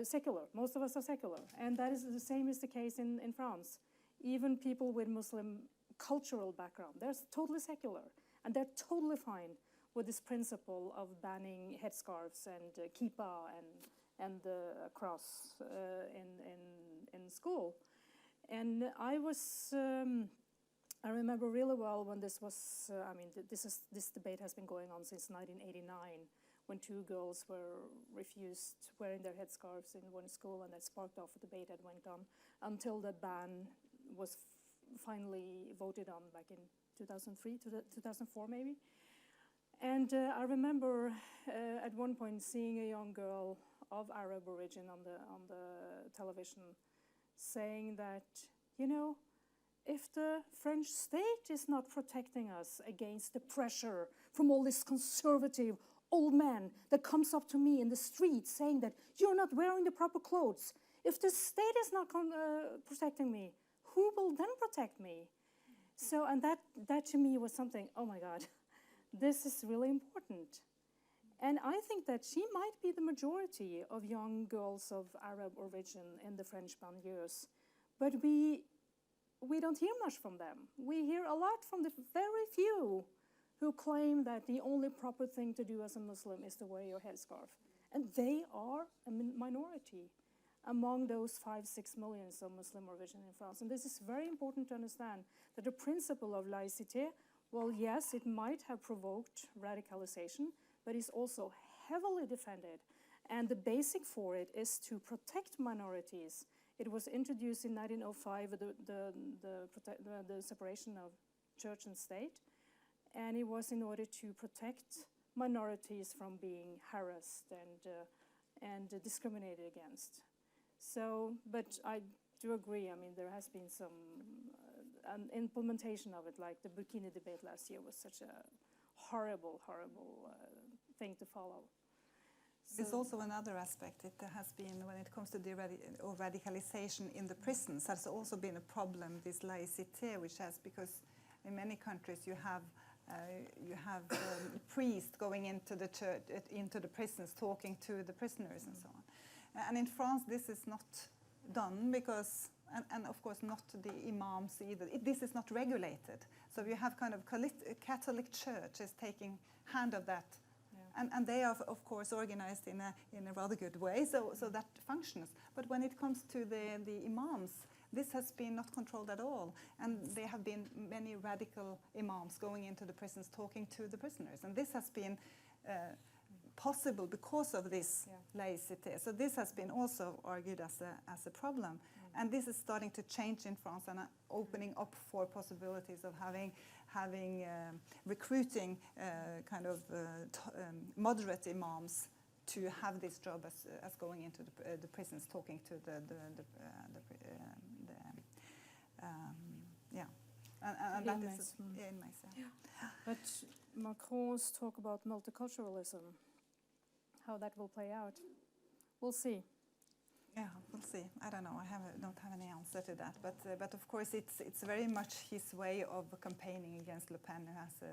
secular. Most of us are secular, and that is the same is the case in France. Even people with Muslim cultural background, they're totally secular, and they're totally fine with this principle of banning headscarves and kippah and the cross in school. And I remember really well when this was. This debate has been going on since 1989, when 2 girls were refused wearing their headscarves in one school, and that sparked off a debate that went on until the ban was finally voted on back in 2003, 2004 maybe. And I remember at one point seeing a young girl of Arab origin on the television saying that, if the French state is not protecting us against the pressure from all this conservative old man that comes up to me in the street saying that you're not wearing the proper clothes, if the state is not protecting me, who will then protect me? So, and that to me was something, oh my God, this is really important. And I think that she might be the majority of young girls of Arab origin in the French banlieues, but we don't hear much from them. We hear a lot from the very few who claim that the only proper thing to do as a Muslim is to wear your headscarf. And they are a minority among those 5-6 million of Muslim origin in France. And this is very important to understand, that the principle of laïcité, well, yes, it might have provoked radicalization, but it's also heavily defended. And the basic for it is to protect minorities It was introduced in 1905 with the separation of church and state, and it was in order to protect minorities from being harassed and discriminated against. So, but I do agree. I mean, there has been some an implementation of it, like the Burkini debate last year was such a horrible thing to follow. There's also another aspect. It has been, when it comes to the radicalization in the prisons, has also been a problem, this laïcité, which has, because in many countries you have priests going into the church, into the prisons, talking to the prisoners and so on. And in France, this is not done because, and of course not the imams either. This is not regulated. So you have kind of Catholic Church is taking hand of that. And they are, of course, organized in a rather good way, so that functions. But when it comes to the imams, this has been not controlled at all. And there have been many radical imams going into the prisons talking to the prisoners. And this has been possible because of this laïcité. So this has been also argued as a problem. And this is starting to change in France and opening up for possibilities of having recruiting moderate imams to have this job as going into the prisons, talking to and that is inmates. But Macron's talk about multiculturalism, how that will play out, we'll see. Yeah, we'll see. I don't know. I don't have any answer to that. But of course, it's very much his way of campaigning against Le Pen, who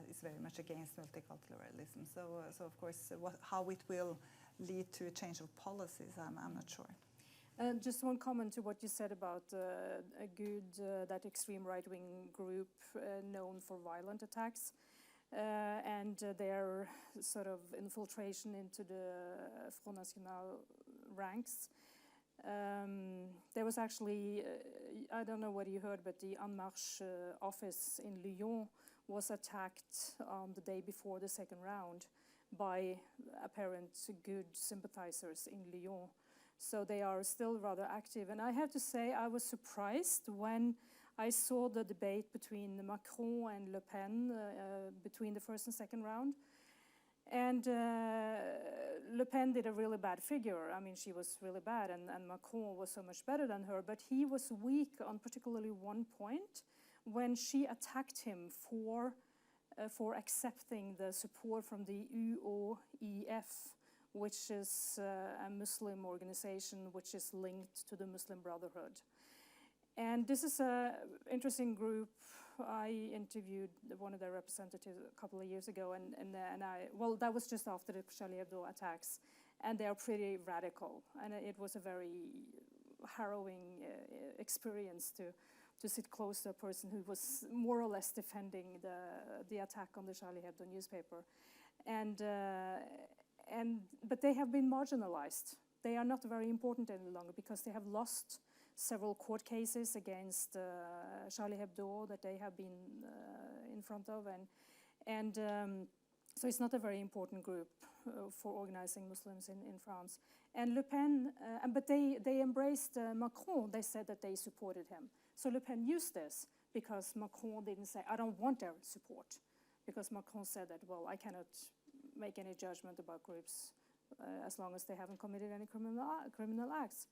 is very much against multiculturalism. So of course, how it will lead to a change of policies, I'm not sure. Just one comment to what you said about that extreme right-wing group known for violent attacks. And their sort of infiltration into the Front National ranks. There was actually, I don't know what you heard, but the En Marche office in Lyon was attacked on the day before the second round by apparent good sympathizers in Lyon. So they are still rather active. And I have to say, I was surprised when I saw the debate between Macron and Le Pen between the first and second round. And Le Pen did a really bad figure. I mean, she was really bad, and Macron was so much better than her. But he was weak on particularly one point when she attacked him for accepting the support from the UOIF, which is a Muslim organization which is linked to the Muslim Brotherhood. And this is an interesting group. I interviewed one of their representatives a couple of years ago, well, that was just after the Charlie Hebdo attacks, and they are pretty radical. And it was a very harrowing experience to sit close to a person who was more or less defending the attack on the Charlie Hebdo newspaper. But they have been marginalized. They are not very important any longer because they have lost several court cases against Charlie Hebdo that they have been in front of, so it's not a very important group for organizing Muslims in France. And Le Pen, but they embraced Macron. They said that they supported him. So Le Pen used this because Macron didn't say, I don't want their support, because Macron said that, well, I cannot make any judgment about groups as long as they haven't committed any criminal acts.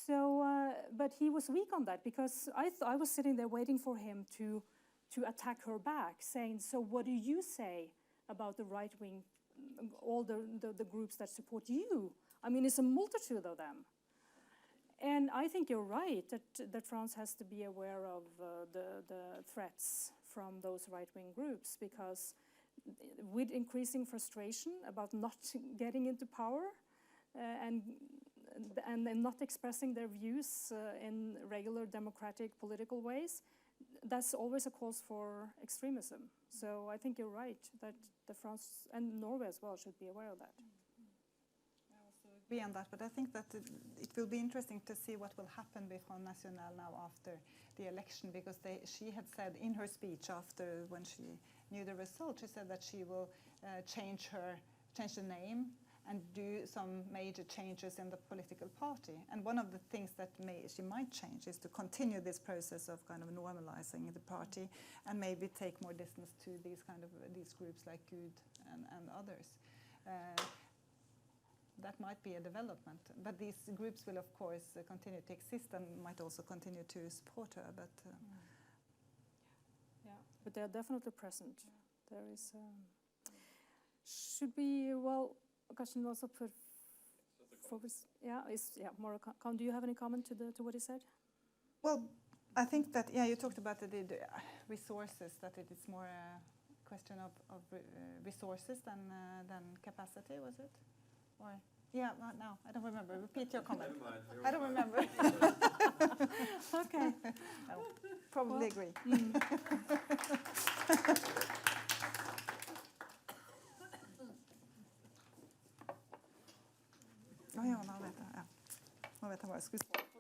So, but he was weak on that because I was sitting there waiting for him to attack her back, saying, so what do you say about the right wing, all the groups that support you? I mean, it's a multitude of them. And I think you're right that France has to be aware of the threats from those right-wing groups, because with increasing frustration about not getting into power and not expressing their views in regular democratic political ways, that's always a cause for extremism. So I think you're right that France and Norway as well should be aware of that. I also agree on that, but I think that it will be interesting to see what will happen with Front National now after the election, because she had said in her speech when she knew the result, she said that she will change the name and do some major changes in the political party. And one of the things that she might change is to continue this process of kind of normalizing the party and maybe take more distance to these groups like GUD and others. That might be a development, but these groups will of course continue to exist and might also continue to support her. But yeah, but they are definitely present. There is. Should we? Well, a question also put. More. Do you have any comment to what he said? Well, I think that you talked about the resources. That it is more a question of resources than capacity. Was it? Or no, I don't remember. Repeat your comment. I don't remember. Okay. I probably agree. Nå vet jeg hva jeg skulle si.